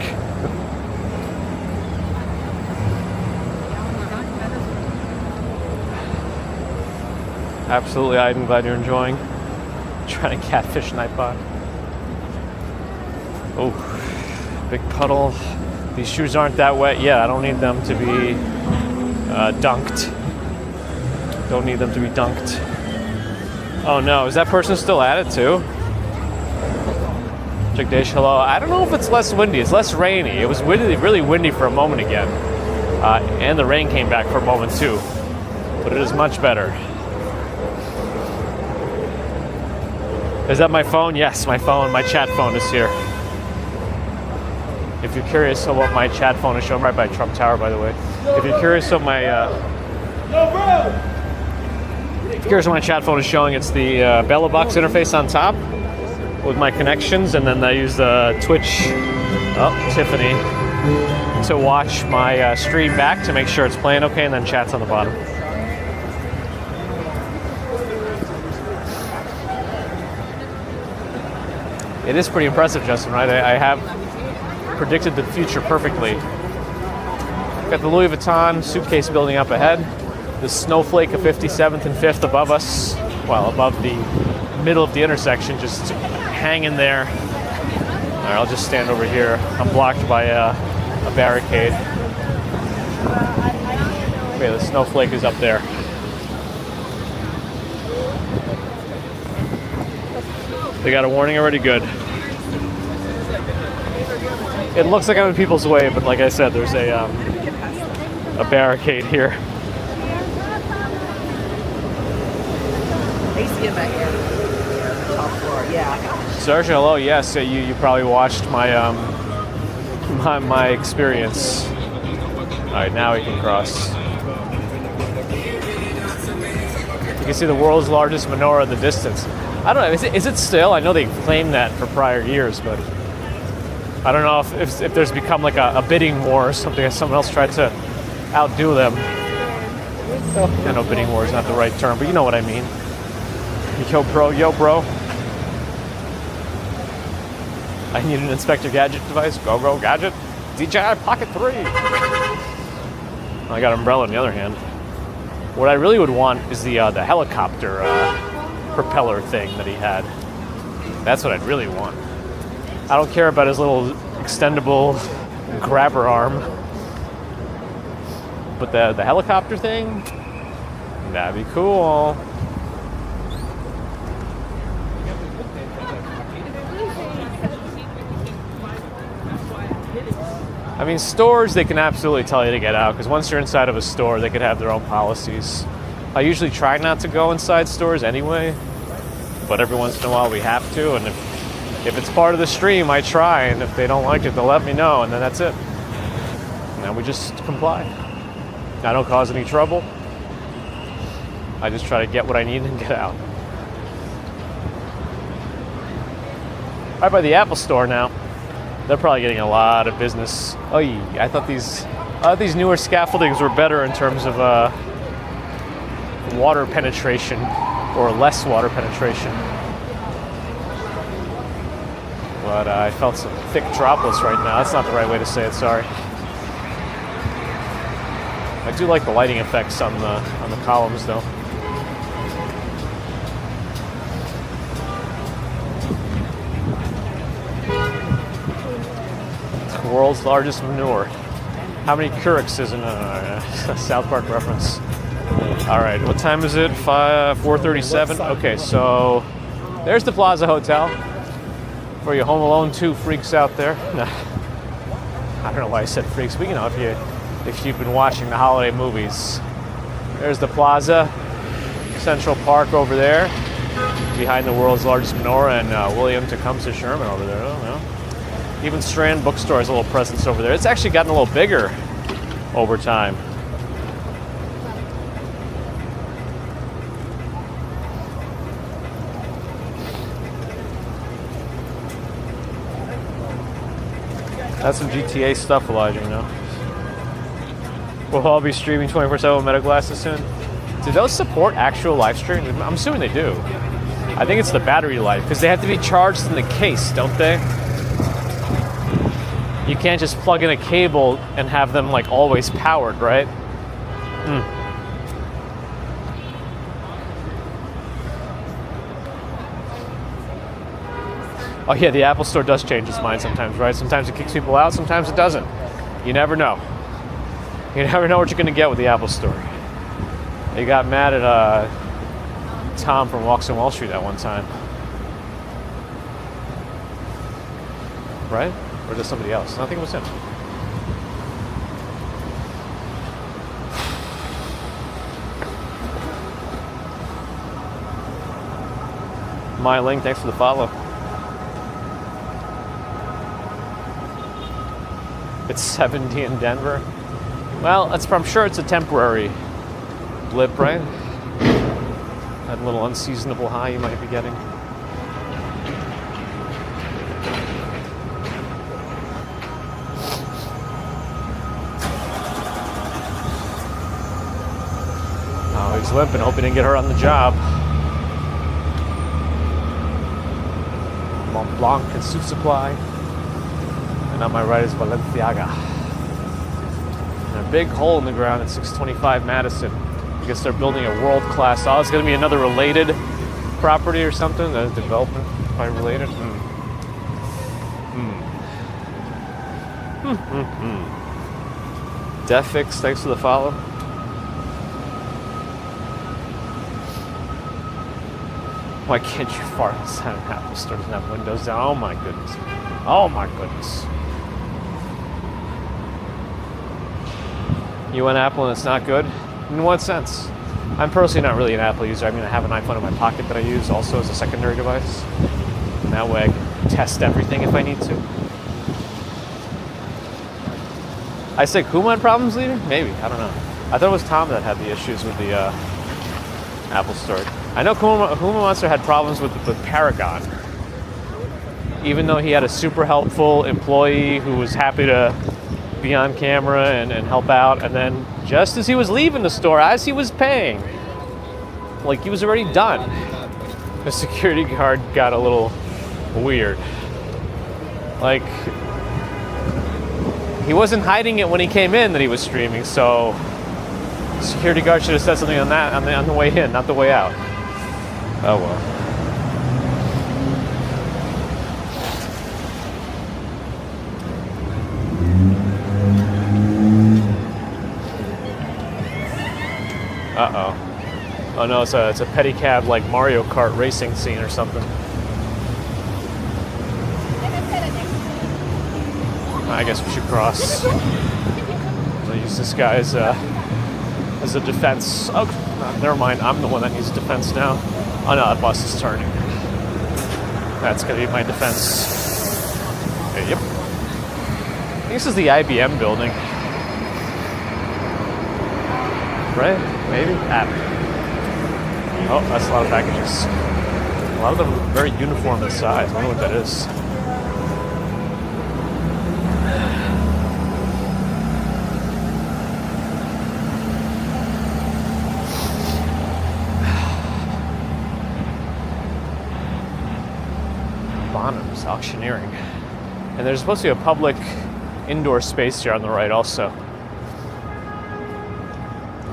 Absolutely, I'm glad you're enjoying. Trying to catfish Nightbot. Oh, big puddle. These shoes aren't that wet yet. I don't need them to be dunked. Don't need them to be dunked. Oh no, is that person still at it too? Jagdish, hello. I don't know if it's less windy. It's less rainy. It was windy, really windy for a moment again. And the rain came back for a moment too. But it is much better. Is that my phone? Yes, my phone. My chat phone is here. If you're curious of what my chat phone is showing, right by Trump Tower, by the way. If you're curious of my chat phone is showing, it's the Bella Box interface on top with my connections, and then I use the Twitch, Tiffany, to watch my stream back to make sure it's playing okay, and then chat's on the bottom. It is pretty impressive, Justin, right? I have predicted the future perfectly. Got the Louis Vuitton suitcase building up ahead. The snowflake of 57th and 5th above us, well, above the middle of the intersection, just hanging there. All right, I'll just stand over here. I'm blocked by a barricade. Okay, the snowflake is up there. They got a warning already, good. It looks like I'm in people's way, but like I said, there's a barricade here. I used to get back here. Top floor, yeah. Sergio, hello. Yes, you probably watched my my experience. All right, now we can cross. You can see the world's largest menorah in the distance. I don't know. Is it still? I know they claimed that for prior years, but I don't know if there's become like a bidding war or something. Someone else tried to outdo them. I know bidding war is not the right term, but you know what I mean. Yo, bro. I need an Inspector Gadget device. Go, Gadget. DJI Pocket 3. I got an umbrella on the other hand. What I really would want is the helicopter propeller thing that he had. That's what I'd really want. I don't care about his little extendable grabber arm. But the helicopter thing, that'd be cool. I mean, stores, they can absolutely tell you to get out, because once you're inside of a store, they could have their own policies. I usually try not to go inside stores anyway, but every once in a while we have to, and if If it's part of the stream, I try, and if they don't like it, they'll let me know, and then that's it. And then we just comply. I don't cause any trouble. I just try to get what I need and get out. Right by the Apple Store now. They're probably getting a lot of business. Oh, yeah. I thought these newer scaffoldings were better in terms of water penetration, or less water penetration. But I felt some thick droplets right now. That's not the right way to say it, sorry. I do like the lighting effects on the columns though. It's the world's largest manure. How many Keurigs is in a South Park reference? All right, what time is it? 4:37. Okay, so there's the Plaza Hotel. For you Home Alone 2 freaks out there. No, I don't know why I said freaks, but you know, if you've been watching the holiday movies, there's the Plaza, Central Park over there, behind the world's largest menorah, and William Tecumseh Sherman over there. Oh, no. Even Strand Bookstore has a little presence over there. It's actually gotten a little bigger over time. That's some GTA stuff, Elijah, you know. We'll all be streaming 24/7 with Meta Glasses soon. Do those support actual live stream? I'm assuming they do. I think it's the battery life, because they have to be charged in the case, don't they? You can't just plug in a cable and have them like always powered, right? Oh yeah, the Apple Store does change its mind sometimes, right? Sometimes it kicks people out, sometimes it doesn't. You never know. You never know what you're gonna get with the Apple Store. They got mad at Tom from Walks on Wall Street that one time. Right? Or just somebody else? I think it was him. My Ling, thanks for the follow. It's 70 in Denver. Well, I'm sure it's a temporary blip, right? That little unseasonable high you might be getting. Oh, he's limping. Hope he didn't get hurt on the job. Mont Blanc and Suit Supply. And on my right is Balenciaga. And a big hole in the ground at 625 Madison. I guess they're building a world-class. Oh, it's going to be another related property or something. The development by related. Defix, thanks for the follow. Why can't you fart inside an Apple Store? Doesn't have windows down. Oh my goodness. Oh my goodness. You want Apple and it's not good? In what sense? I'm personally not really an Apple user. I mean, I have an iPhone in my pocket that I use also as a secondary device. And that way I can test everything if I need to. I say Kuma had problems, leader? Maybe. I don't know. I thought it was Tom that had the issues with the Apple Store. I know Kuma Monster had problems with Paragon. Even though he had a super helpful employee who was happy to be on camera and help out, and then just as he was leaving the store, as he was paying, like he was already done, the security guard got a little weird. Like, he wasn't hiding it when he came in that he was streaming, so the security guard should have said something on that on the way in, not the way out. Oh well. Uh-oh. Oh no, it's a pedicab like Mario Kart racing scene or something. I guess we should cross. I'll use this guy as a defense. Oh, never mind. I'm the one that needs defense now. Oh no, that bus is turning. That's going to be my defense. Yep. I think this is the IBM building. Right? Maybe? Oh, that's a lot of packages. A lot of them are very uniform in size. I wonder what that is. Bonhams Auctioneering. And there's supposed to be a public indoor space here on the right also,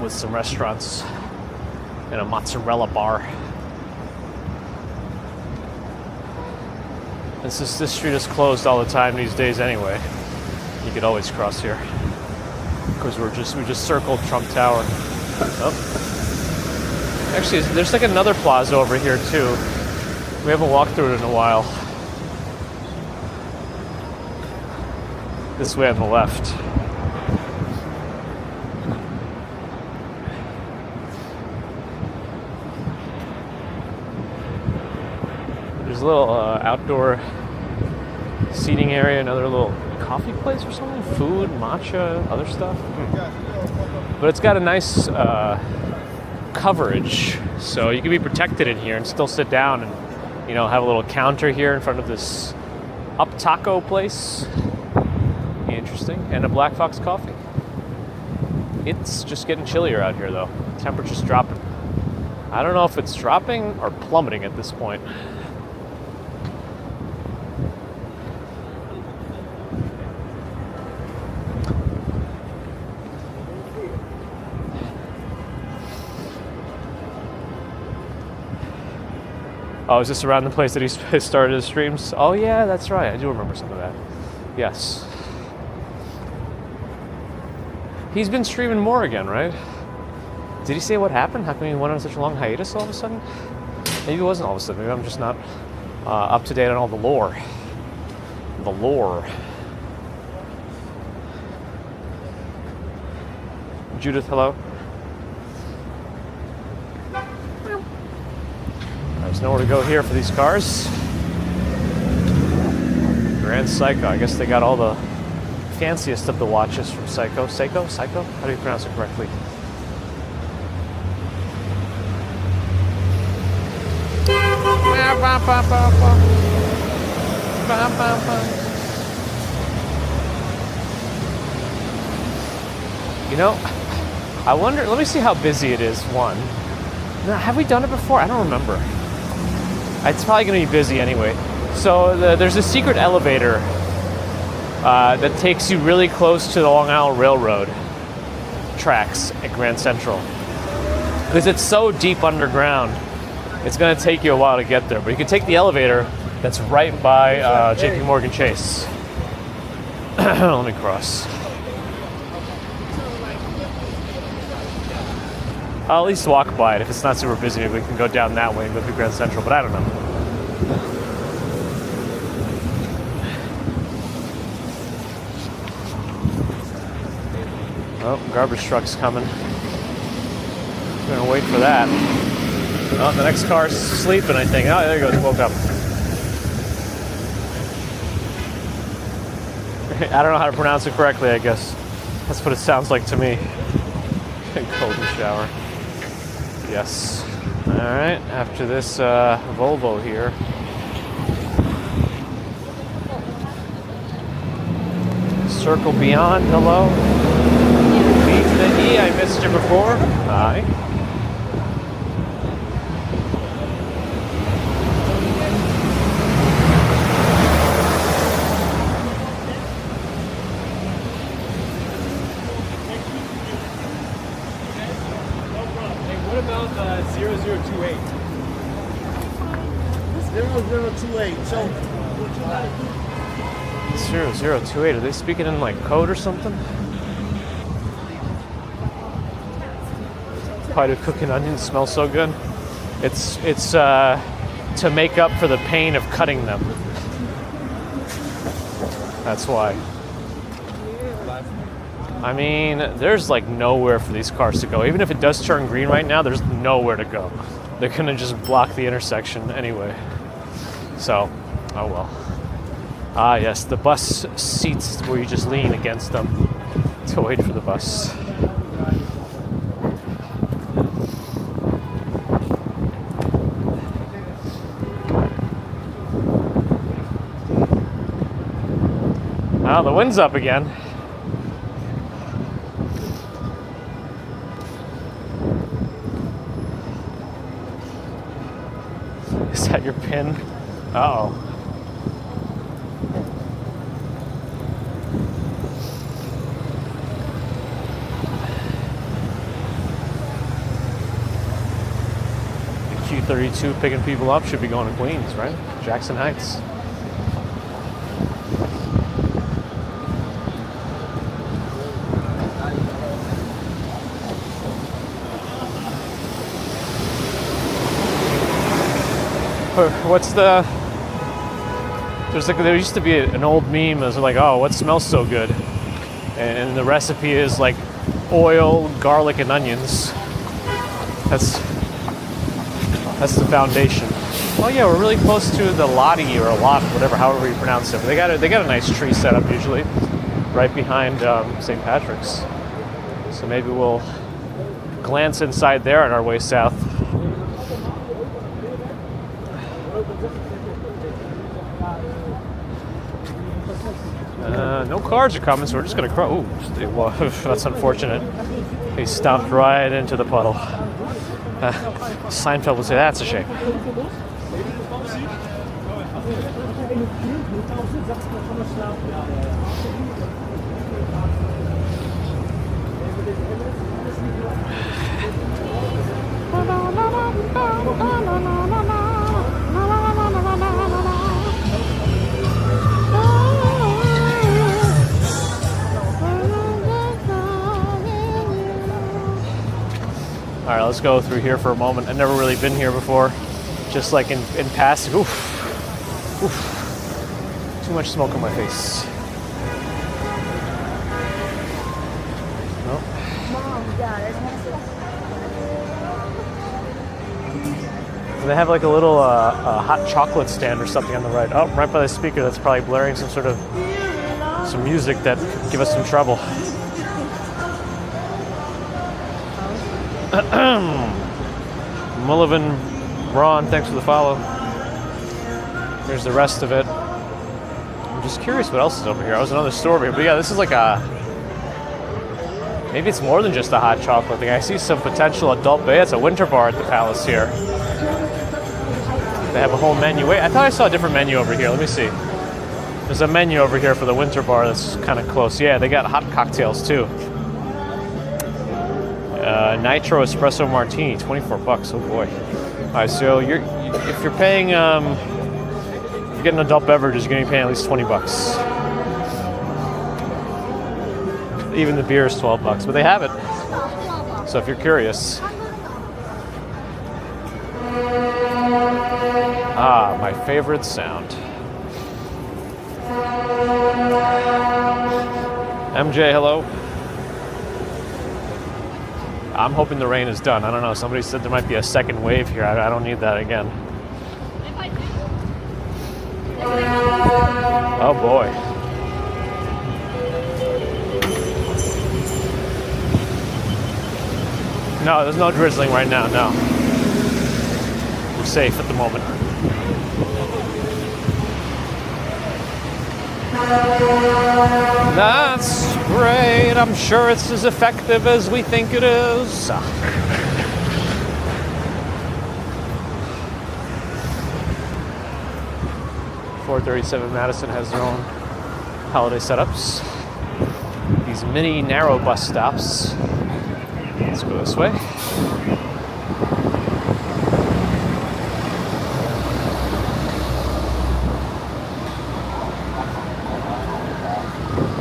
with some restaurants and a mozzarella bar. And since this street is closed all the time these days anyway, you could always cross here. Because we just circled Trump Tower. Oh. Actually, there's like another plaza over here too. We haven't walked through it in a while. This way on the left. There's a little outdoor seating area, another little coffee place or something, food, matcha, other stuff. But it's got a nice coverage, so you can be protected in here and still sit down and, you know, have a little counter here in front of this Up Taco place. Interesting. And a Black Fox coffee. It's just getting chillier out here though. Temperature's dropping. I don't know if it's dropping or plummeting at this point. Oh, is this around the place that he started his streams? Oh yeah, that's right. I do remember some of that. Yes. He's been streaming more again, right? Did he say what happened? How come he went on such a long hiatus all of a sudden? Maybe it wasn't all of a sudden. Maybe I'm just not up to date on all the lore. The lore. Judith, hello. There's nowhere to go here for these cars. Grand Psycho. I guess they got all the fanciest of the watches from Psycho. Psycho? Psycho? How do you pronounce it correctly? You know, I wonder, let me see how busy it is, one. Now, have we done it before? I don't remember. It's probably going to be busy anyway. So there's a secret elevator that takes you really close to the Long Island Railroad tracks at Grand Central. Because it's so deep underground, it's going to take you a while to get there. But you can take the elevator that's right by JP Morgan Chase. Let me cross. I'll at least walk by it. If it's not super busy, maybe we can go down that way and go through Grand Central, but I don't know. Oh, garbage truck's coming. We're gonna wait for that. Oh, the next car's sleeping, I think. Oh, there he goes, woke up. I don't know how to pronounce it correctly, I guess. That's what it sounds like to me. Golden shower. Yes. All right, after this Volvo here. Circle Beyond, hello. B to the E, I missed you before. Hi. What about 0028? 0028. So 0028, are they speaking in like code or something? Why do cooking onions smell so good? It's to make up for the pain of cutting them. That's why. I mean, there's like nowhere for these cars to go. Even if it does turn green right now, there's nowhere to go. They're gonna just block the intersection anyway. So Oh well. Ah, yes, the bus seats where you just lean against them to wait for the bus. Well, the wind's up again. Is that your pin? Uh-oh. Q32 picking people up should be going to Queens, right? Jackson Heights. What's the... There used to be an old meme that's like, oh, what smells so good? And the recipe is like oil, garlic, and onions. That's the foundation. Oh yeah, we're really close to the Lottie or a lot, whatever, however you pronounce it. They got a nice tree set up usually, right behind St. Patrick's. So maybe we'll glance inside there on our way south. No cars are coming, so we're just gonna cross. Ooh, well, that's unfortunate. He stomped right into the puddle. Seinfeld would say that's a shame. All right, let's go through here for a moment. I've never really been here before. Just like in passing. Oof. Oof. Too much smoke on my face. Nope. They have like a little hot chocolate stand or something on the right. Oh, right by the speaker that's probably blaring some music that could give us some trouble. Mullivan Ron, thanks for the follow. Here's the rest of it. I'm just curious what else is over here. I was in another store over here, but yeah, this is like maybe it's more than just a hot chocolate thing. I see some potential adult bay. It's a winter bar at the Palace here. They have a whole menu. Wait, I thought I saw a different menu over here. Let me see. There's a menu over here for the winter bar that's kind of close. Yeah, they got hot cocktails too. Nitro Espresso Martini, $24. Oh boy! All right, so if you're paying, if you're getting adult beverages, you're going to be paying at least $20. Even the beer is $12, but they have it. So if you're curious, my favorite sound. MJ, hello. I'm hoping the rain is done. I don't know. Somebody said there might be a second wave here. I don't need that again. Oh boy. No, there's no drizzling right now. No. We're safe at the moment. That's great. I'm sure it's as effective as we think it is. 437 Madison has their own holiday setups. These mini narrow bus stops. Let's go this way.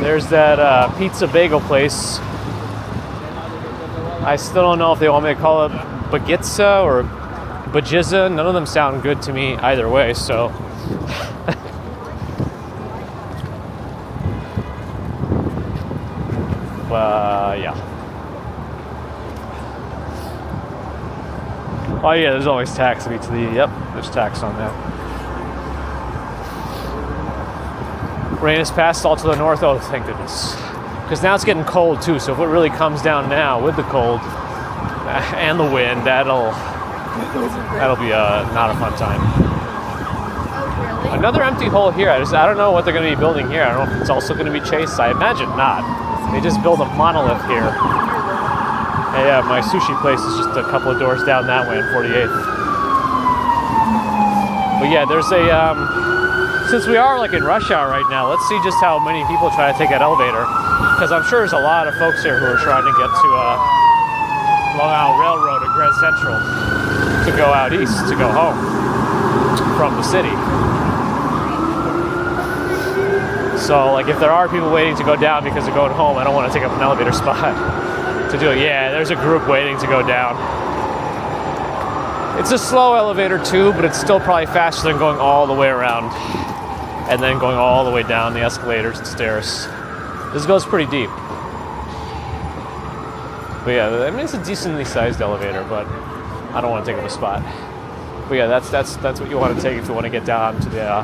There's that pizza bagel place. I still don't know if they want me to call it Bagitza or Bajizza. None of them sound good to me either way, so. Yeah. Oh yeah, there's always tax at each of the, yep, there's tax on that. Rain has passed all to the north. Oh, thank goodness. Because now it's getting cold too, so if it really comes down now with the cold and the wind, that'll be not a fun time. Oh, really? Another empty hole here. I don't know what they're going to be building here. I don't know if it's also going to be Chase. I imagine not. They just build a monolith here. And yeah, my sushi place is just a couple of doors down that way on 48th. But yeah, there's a since we are like in rush hour right now, let's see just how many people try to take that elevator. Because I'm sure there's a lot of folks here who are trying to get to Long Island Railroad at Grand Central to go out east, to go home from the city. So like if there are people waiting to go down because they're going home, I don't want to take up an elevator spot to do it. Yeah, there's a group waiting to go down. It's a slow elevator too, but it's still probably faster than going all the way around and then going all the way down the escalators and stairs. This goes pretty deep. But yeah, I mean it's a decently sized elevator, but I don't want to take up a spot. But yeah, that's what you want to take if you want to get down to the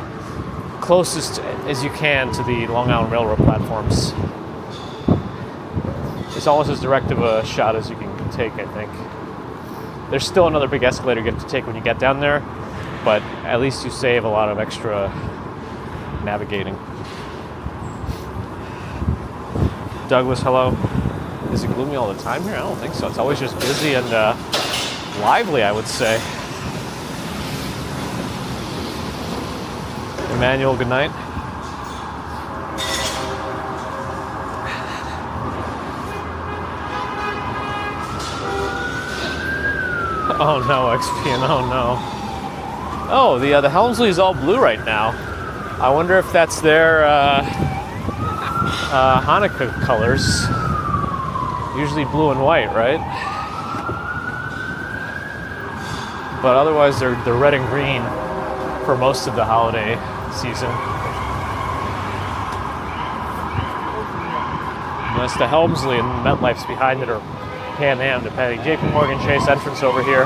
closest as you can to the Long Island Railroad platforms. It's almost as direct of a shot as you can take, I think. There's still another big escalator you have to take when you get down there, but at least you save a lot of extra navigating. Douglas, hello. Is it gloomy all the time here? I don't think so. It's always just busy and lively, I would say. Emmanuel, good night. Oh no, XP, oh no. Oh, the Helmsley is all blue right now. I wonder if that's their Hanukkah colors. Usually blue and white, right? But otherwise they're red and green for most of the holiday season. Unless the Helmsley and MetLife's behind it or Pan Am, depending. JP Morgan Chase entrance over here.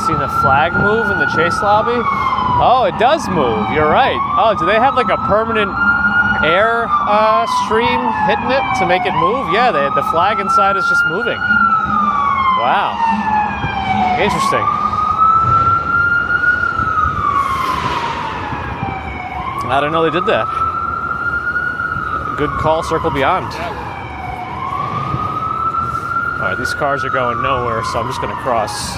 Seen the flag move in the Chase lobby? Oh, it does move. You're right. Oh, do they have like a permanent air stream hitting it to make it move? Yeah, the flag inside is just moving. Wow. Interesting. I didn't know they did that. Good call, Circle Beyond. All right, these cars are going nowhere, so I'm just going to cross.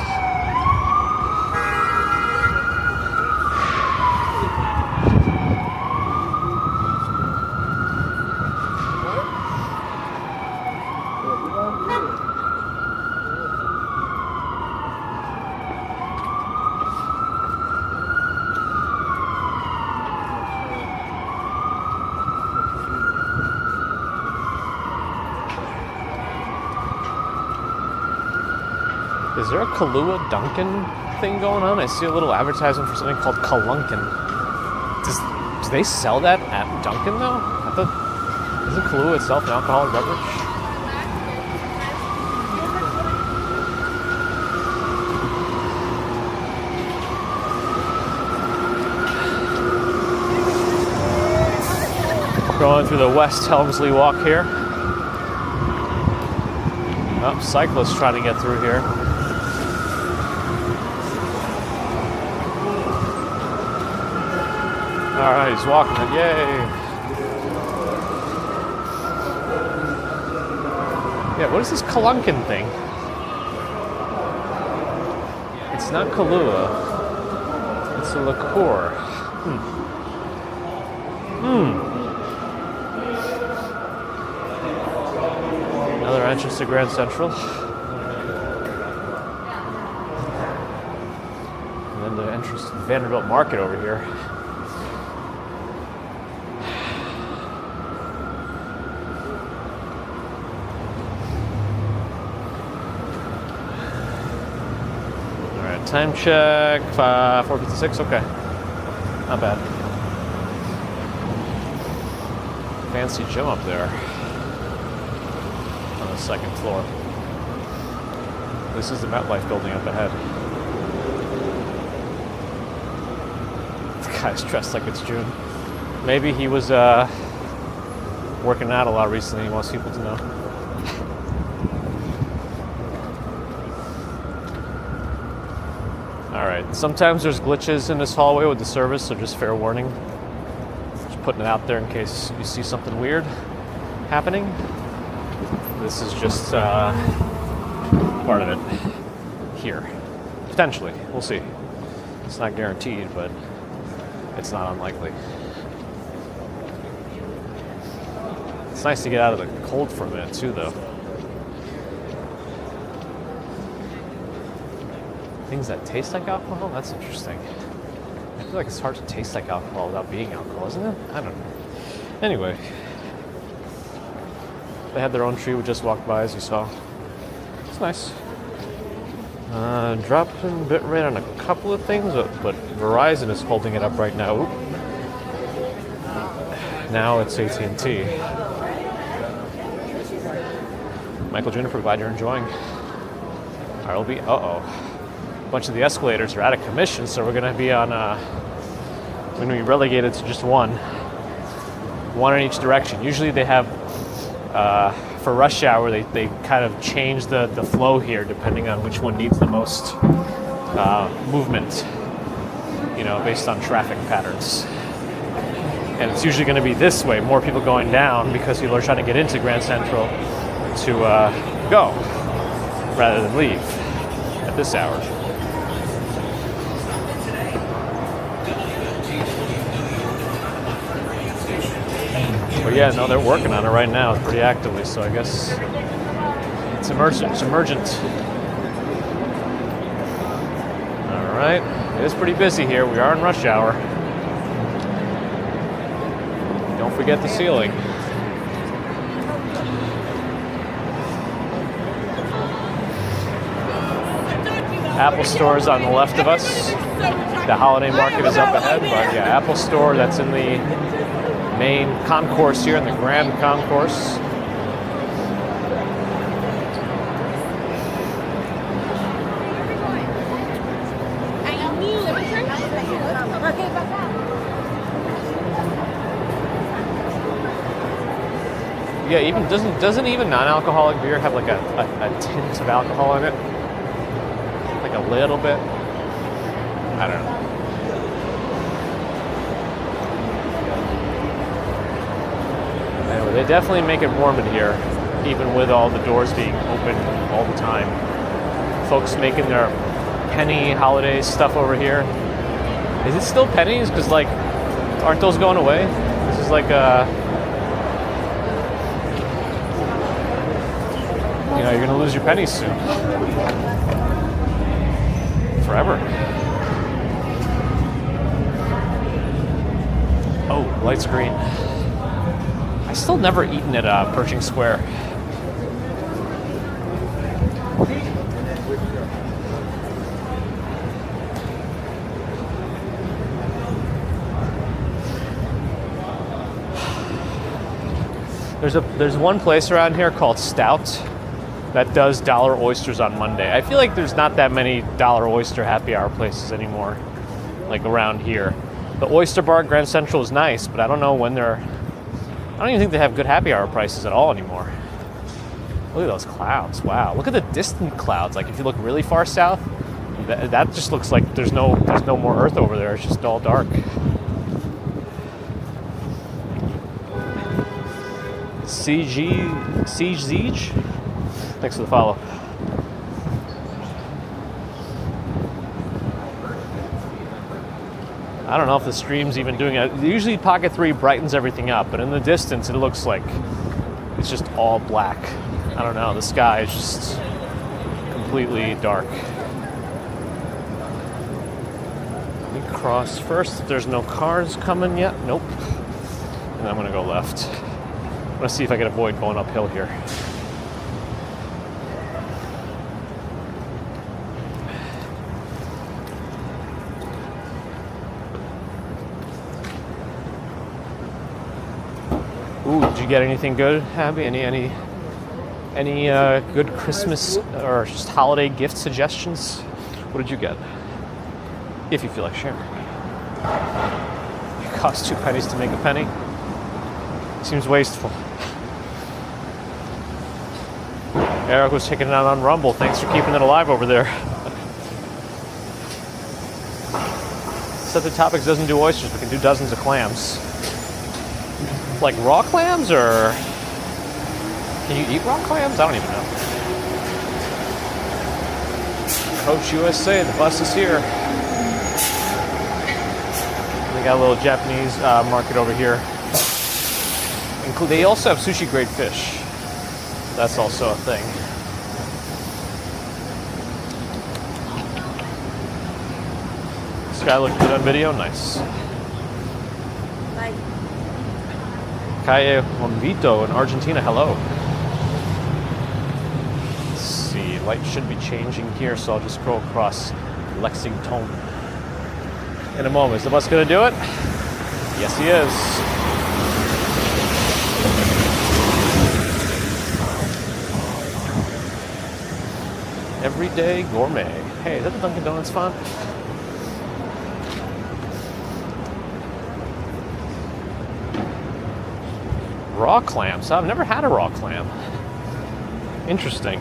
Is there a Kahlua Dunkin' thing going on? I see a little advertisement for something called Kalunkin. Do they sell that at Dunkin' though? I thought, isn't Kahlua itself an alcoholic beverage? Going through the West Helmsley Walk here. Oh, cyclists trying to get through here. All right, he's walking it. Yay! Yeah, what is this Kalunkin thing? It's not Kahlua. It's a liqueur. Another entrance to Grand Central. And then the entrance to the Vanderbilt Market over here. Time check, 4:56, okay. Not bad. fancy gym up there on the second floor. This is the MetLife building up ahead. The guy's dressed like it's June. Maybe he was working out a lot recently. He wants people to know. Alright, sometimes there's glitches in this hallway with the service, so just fair warning. Just putting it out there in case you see something weird happening. This is just part of it here. Potentially, we'll see. It's not guaranteed, but it's not unlikely. It's nice to get out of the cold for a minute too, though. Things that taste like alcohol? That's interesting. I feel like it's hard to taste like alcohol without being alcohol, isn't it? I don't know. Anyway. They had their own tree. We just walked by, as you saw. It's nice. Dropping bit rate on a couple of things, but Verizon is holding it up right now. Oop. Now it's AT&T. Michael Juniper, glad you're enjoying. RLB, uh-oh. A bunch of the escalators are out of commission, so we're going to be on, we're going to be relegated to just one in each direction. Usually they have, for rush hour, they kind of change the flow here depending on which one needs the most movement, you know, based on traffic patterns. And it's usually going to be this way, more people going down because people are trying to get into Grand Central to go rather than leave at this hour. But yeah, no, they're working on it right now pretty actively, so I guess it's emergent. All right, it is pretty busy here. We are in rush hour. Don't forget the ceiling. Apple Store is on the left of us. The holiday market is up ahead, but yeah, Apple Store, that's in the main concourse here, in the Grand Concourse. Yeah, even doesn't even non-alcoholic beer have like a tint of alcohol in it? Like a little bit? I don't know. Anyway, they definitely make it warm in here, even with all the doors being open all the time. Folks making their penny holiday stuff over here. Is it still pennies? Because, like, aren't those going away? This is like you know, you're going to lose your pennies soon. Forever. Oh, light screen. I still never eaten at Pershing Square. There's one place around here called Stout that does dollar oysters on Monday. I feel like there's not that many dollar oyster happy hour places anymore, like around here. The Oyster Bar at Grand Central is nice, but I don't know when they're... I don't even think they have good happy hour prices at all anymore. Look at those clouds. Wow. Look at the distant clouds. Like if you look really far south, that just looks like there's no more earth over there. It's just all dark. Siege? Thanks for the follow. I don't know if the stream's even doing it. Usually Pocket 3 brightens everything up, but in the distance it looks like it's just all black. I don't know, the sky is just completely dark. Let me cross first if there's no cars coming yet. Nope. And I'm gonna go left. I'm gonna see if I can avoid going uphill here. Ooh, did you get anything good, Abby? Any good Christmas or just holiday gift suggestions? What did you get? If you feel like sharing. It costs 2 pennies to make a penny. Seems wasteful. Eric was checking it out on Rumble. Thanks for keeping it alive over there. Set the Topics doesn't do oysters, but can do dozens of clams. Like raw clams, or can you eat raw clams? I don't even know. Coach USA, the bus is here. They got a little Japanese market over here. They also have sushi grade fish. That's also a thing. This guy looked good on video. Nice. Calle Monvito in Argentina. Hello. Let's see. Light should be changing here, so I'll just scroll across Lexington. In a moment. Is the bus going to do it? Yes, he is. Everyday Gourmet. Hey, is that the Dunkin' Donuts font? Raw clams. I've never had a raw clam. Interesting.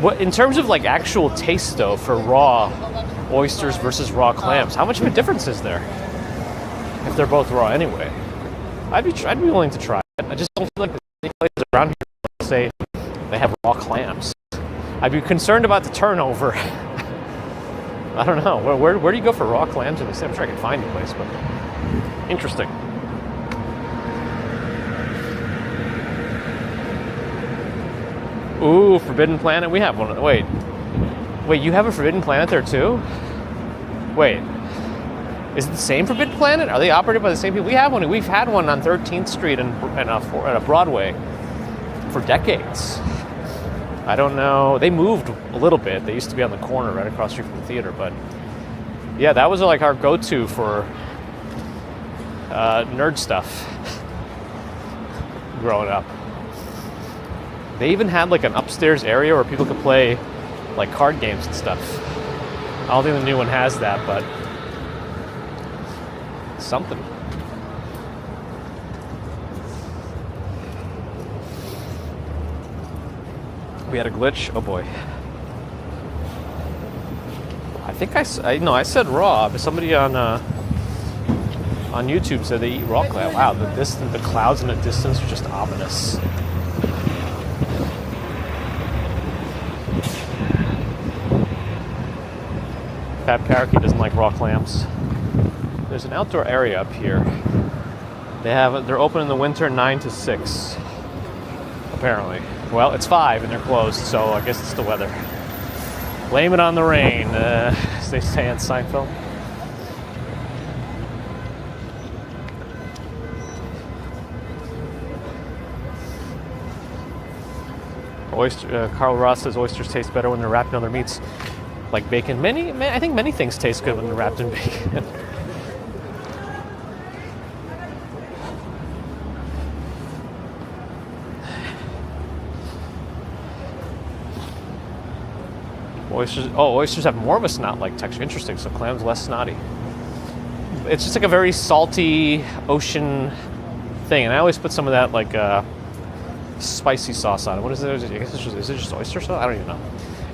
What in terms of like actual taste though for raw oysters versus raw clams, how much of a difference is there? If they're both raw anyway. I'd be willing to try it. I just don't feel like there's any places around here that say they have raw clams. I'd be concerned about the turnover. I don't know. Where do you go for raw clams in the city? I'm sure I can find a place, but interesting. Ooh, Forbidden Planet. We have one. Wait, you have a Forbidden Planet there too? Wait, is it the same Forbidden Planet? Are they operated by the same people? We have one. We've had one on 13th Street and a Broadway for decades. I don't know. They moved a little bit. They used to be on the corner right across the street from the theater, but yeah, that was like our go-to for nerd stuff growing up. They even had like an upstairs area where people could play like card games and stuff. I don't think the new one has that, but something. We had a glitch. Oh boy. I think I said raw, but somebody on YouTube said they eat raw clam. Wow, the clouds in the distance are just ominous. Fab Karaoke doesn't like raw clams. There's an outdoor area up here. They're open in the winter 9 to 6. Apparently. Well, it's 5 and they're closed, so I guess it's the weather. Blame it on the rain, as they say in Seinfeld. Carl Ross says oysters taste better when they're wrapped in other meats, like bacon. I think many things taste good when they're wrapped in bacon. Oysters have more of a snot-like texture. Interesting. So clams less snotty. It's just like a very salty ocean thing, and I always put some of that like spicy sauce on it. What is it? I guess is it just oyster sauce? I don't even know.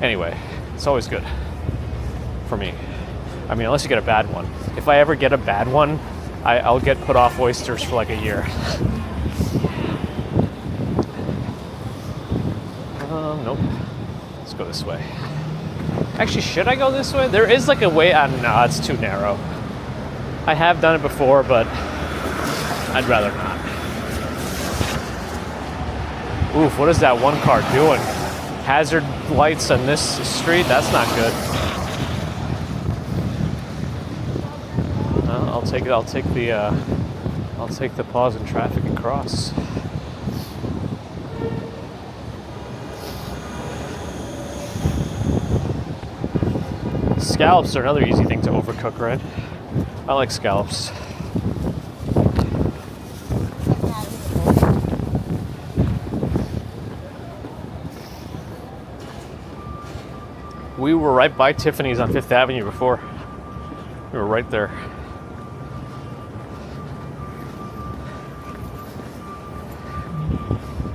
Anyway, it's always good for me. I mean, unless you get a bad one. If I ever get a bad one, I'll get put off oysters for like a year. Nope. Let's go this way. Actually, should I go this way? There is like a way. No, it's too narrow. I have done it before, but I'd rather not. Oof, what is that one car doing? Hazard lights on this street? That's not good. I'll take the pause in traffic and cross. Scallops are another easy thing to overcook, right? I like scallops. We were right by Tiffany's on 5th Avenue before. We were right there.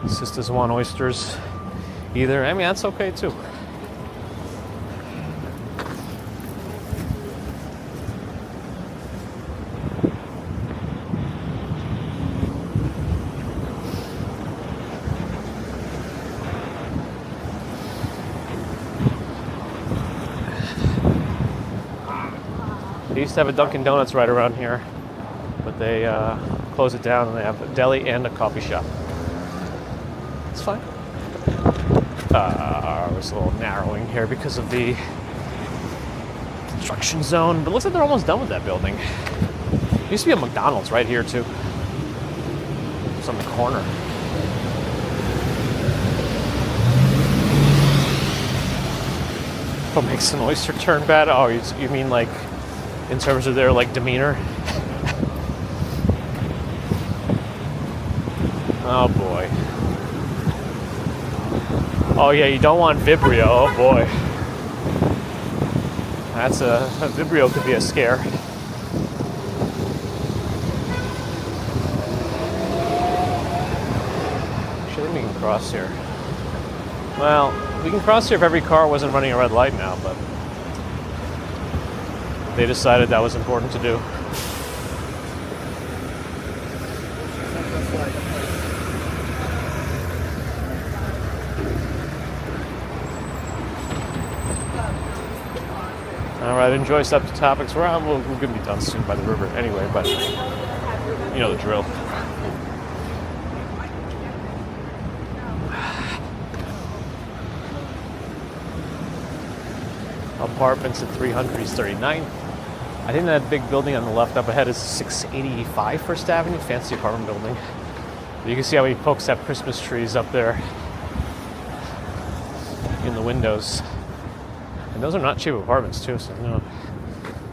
Sis doesn't want oysters either. I mean, that's okay too. They used to have a Dunkin' Donuts right around here, but they closed it down and they have a deli and a coffee shop. It's fine. There's a little narrowing here because of the construction zone, but it looks like they're almost done with that building. There used to be a McDonald's right here too. It's on the corner. What makes an oyster turn bad? Oh, you mean like in terms of their like demeanor? Oh boy. Oh yeah, you don't want Vibrio. Oh boy. That's a Vibrio could be a scare. Should we can cross here? Well, we can cross here if every car wasn't running a red light now, but they decided that was important to do. All right, enjoy subject topics. We're going to be done soon by the river anyway, but you know the drill. Apartments at 300 East 39th. I think that big building on the left up ahead is 685 First Avenue, fancy apartment building. You can see how many folks have Christmas trees up there in the windows. And those are not cheap apartments too, so you know,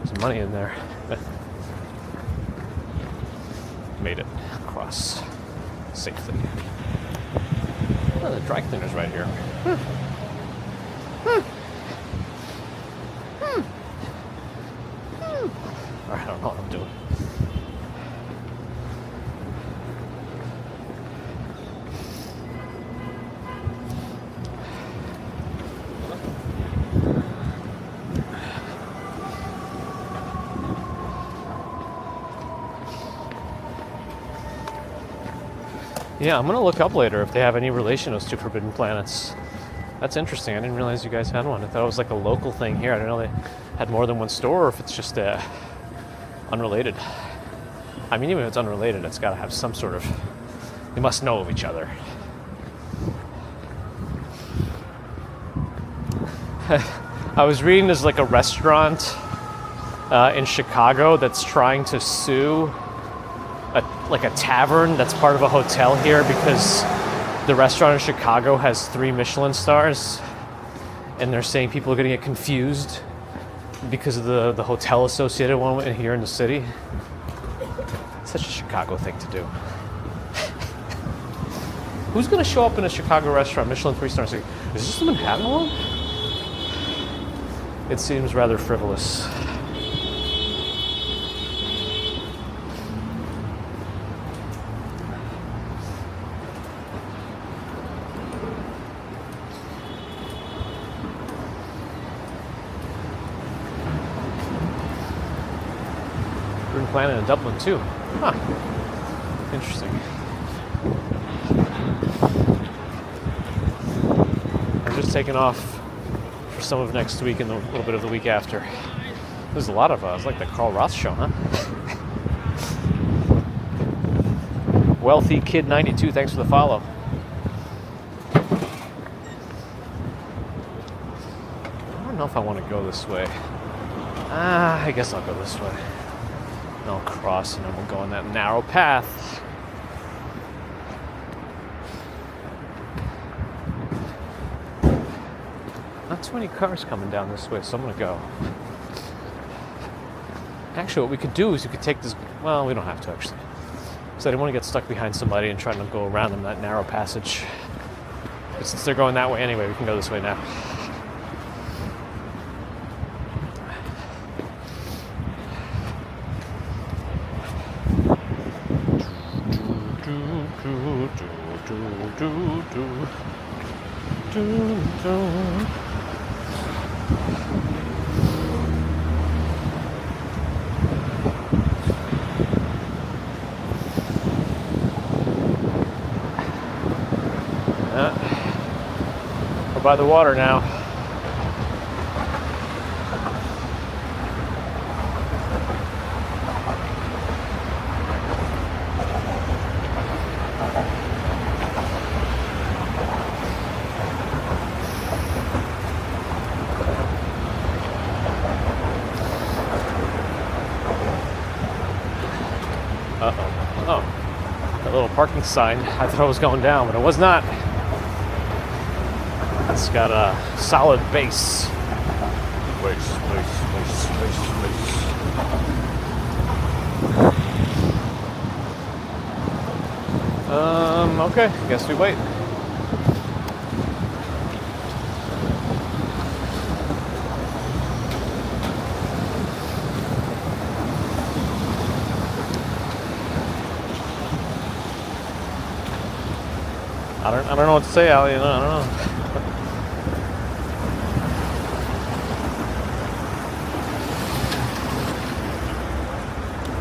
there's money in there. Made it across safely. Oh, the dry cleaner's right here. I don't know what I'm doing. Yeah, I'm gonna look up later if they have any relation to those two forbidden planets. That's interesting. I didn't realize you guys had one. I thought it was like a local thing here. I didn't know they had more than one store, or if it's just unrelated. I mean, even if it's unrelated, it's got to have some sort of. They must know of each other. I was reading there's like a restaurant in Chicago that's trying to sue a tavern that's part of a hotel here because the restaurant in Chicago has 3 Michelin stars, and they're saying people are going to get confused because of the hotel associated one here in the city. It's such a Chicago thing to do. Who's going to show up in a Chicago restaurant, Michelin 3-star city? Is this someone having one? It seems rather frivolous. Planet in Dublin too. Huh. Interesting. I'm just taking off for some of next week and a little bit of the week after. There's a lot of it's like the Carl Ross show, huh? Wealthy Kid 92, thanks for the follow. I don't know if I want to go this way. I guess I'll go this way. I'll cross and then we'll go on that narrow path. Not too many cars coming down this way, so I'm gonna go. Actually, what we could do is we could take this. Well, we don't have to actually, because I didn't want to get stuck behind somebody and trying to go around them that narrow passage. But since they're going that way anyway, we can go this way now. do, do. Do, do. We're by the water now. Oh, that little parking sign. I thought it was going down, but it was not. It's got a solid base. Base. Okay, guess we wait. I don't know what to say, Al, you know, I don't know.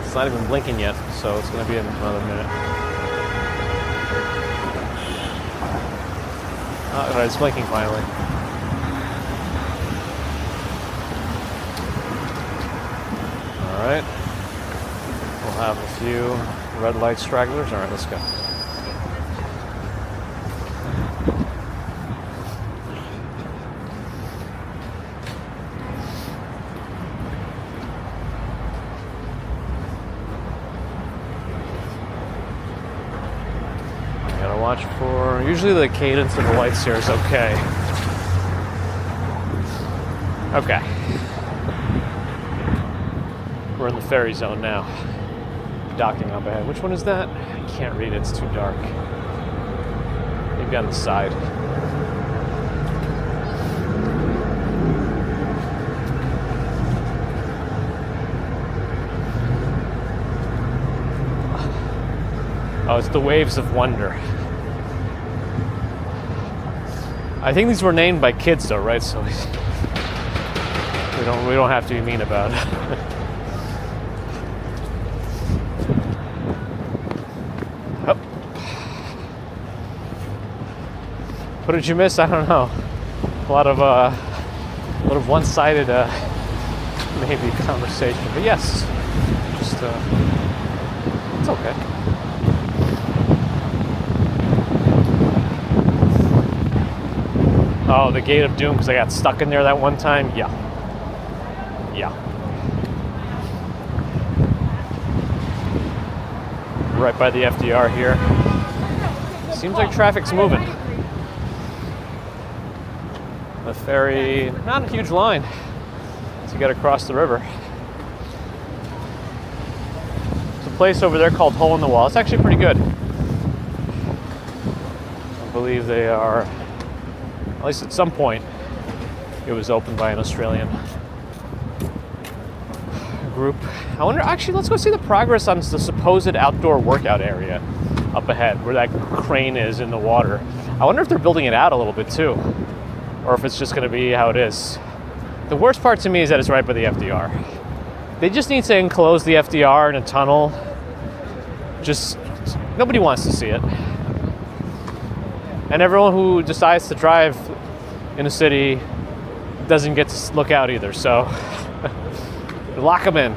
It's not even blinking yet, so it's going to be another minute. Oh, it's blinking finally. Alright. We'll have a few red light stragglers. Alright, let's go. Watch for, usually the cadence of the lights here is okay. Okay. We're in the ferry zone now. Docking up ahead. Which one is that? I can't read it, it's too dark. Maybe on the side. Oh, it's the Waves of Wonder. I think these were named by kids, though, right? So we don't have to be mean about it. Oh. What did you miss? I don't know. A lot of one-sided maybe conversation, but yes, just it's okay. Oh, the Gate of Doom, because I got stuck in there that one time? Yeah. Right by the FDR here. Seems like traffic's moving. The ferry, not a huge line to get across the river. There's a place over there called Hole in the Wall. It's actually pretty good. I believe they are, at least at some point, it was opened by an Australian group. I wonder, actually, let's go see the progress on the supposed outdoor workout area up ahead, where that crane is in the water. I wonder if they're building it out a little bit too, or if it's just going to be how it is. The worst part to me is that it's right by the FDR. They just need to enclose the FDR in a tunnel. Just, nobody wants to see it. And everyone who decides to drive in a city doesn't get to look out either, so lock them in.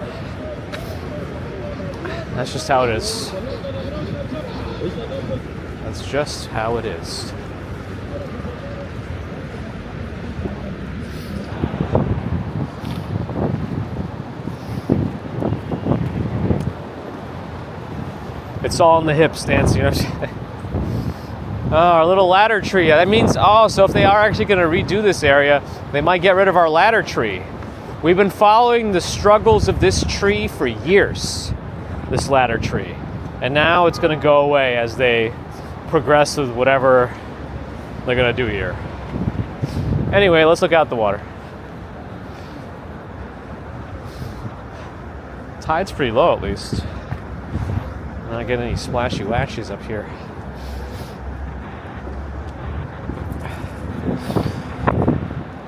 That's just how it is. That's just how it is. It's all in the hips, Nancy, you know what I'm saying? Oh, our little ladder tree. That means, so if they are actually going to redo this area, they might get rid of our ladder tree. We've been following the struggles of this tree for years, this ladder tree. And now it's going to go away as they progress with whatever they're going to do here. Anyway, let's look out the water. Tide's pretty low, at least. Not getting any splashy washies up here.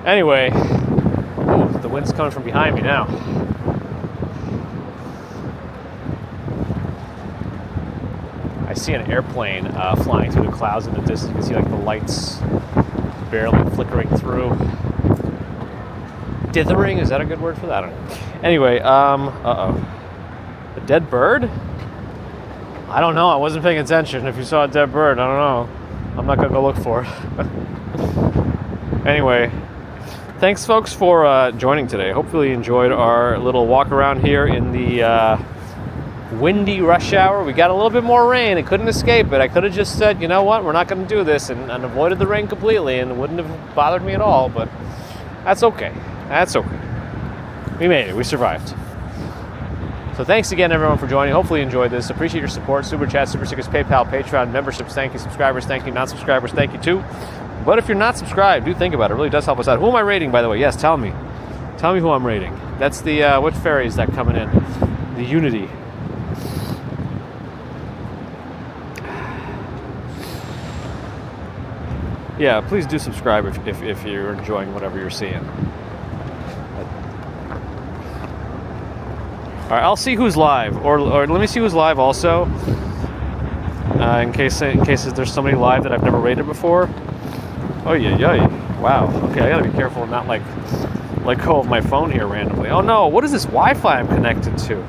Anyway, ooh, the wind's coming from behind me now. I see an airplane flying through the clouds in the distance. You can see like the lights barely flickering through. Dithering, is that a good word for that? I don't know. Anyway, uh-oh. A dead bird? I don't know, I wasn't paying attention. If you saw a dead bird, I don't know. I'm not gonna go look for it. Anyway, thanks folks for joining today. Hopefully you enjoyed our little walk around here in the windy rush hour. We got a little bit more rain. It couldn't escape it. I could have just said, you know what, we're not going to do this and avoided the rain completely, and it wouldn't have bothered me at all, but that's okay. That's okay. We made it. We survived. So thanks again, everyone, for joining. Hopefully you enjoyed this. Appreciate your support. Super Chat, Super Stickers, PayPal, Patreon, memberships. Thank you. Subscribers, thank you. Non-subscribers, thank you, too. But if you're not subscribed, do think about it. It really does help us out. Who am I rating, by the way? Yes, tell me. Tell me who I'm rating. That's the, what ferry is that coming in? The Unity. Yeah, please do subscribe if you're enjoying whatever you're seeing. All right, I'll see who's live, or let me see who's live also, in case there's somebody live that I've never rated before. Oh yeah, wow. Okay, I gotta be careful and not like let go of my phone here randomly. Oh no, what is this Wi-Fi I'm connected to?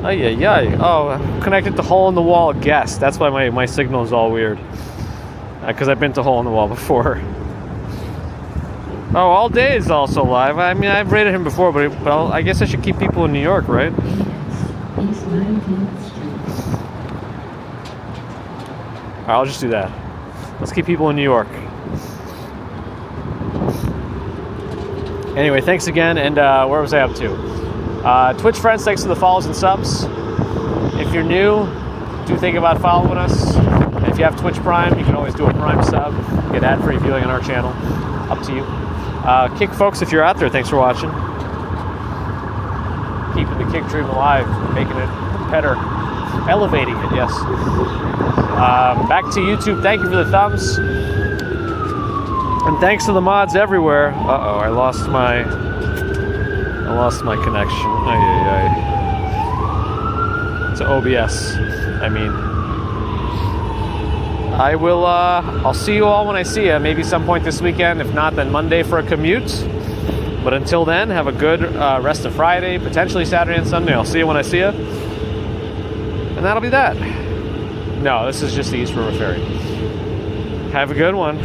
Oh yeah. Oh, I'm connected to hole in the wall guest. That's why my signal is all weird. Because I've been to hole in the wall before. Oh, All Day is also live. I mean, I've rated him before, but I guess I should keep people in New York, right? East 19th Street. All right, I'll just do that. Let's keep people in New York. Anyway, thanks again, and where was I up to? Twitch friends, thanks for the follows and subs. If you're new, do think about following us. And if you have Twitch Prime, you can always do a Prime sub. Get ad-free viewing on our channel. Up to you. Kick folks, if you're out there, thanks for watching. Keeping the kick dream alive, making it better, elevating it, yes. Back to YouTube, thank you for the thumbs. And thanks to the mods everywhere. Uh-oh, I lost my connection. To OBS, I mean. I'll see you all when I see you. Maybe some point this weekend. If not, then Monday for a commute. But until then, have a good rest of Friday, potentially Saturday and Sunday. I'll see you when I see you. And that'll be that. No, this is just the East River Ferry. Have a good one.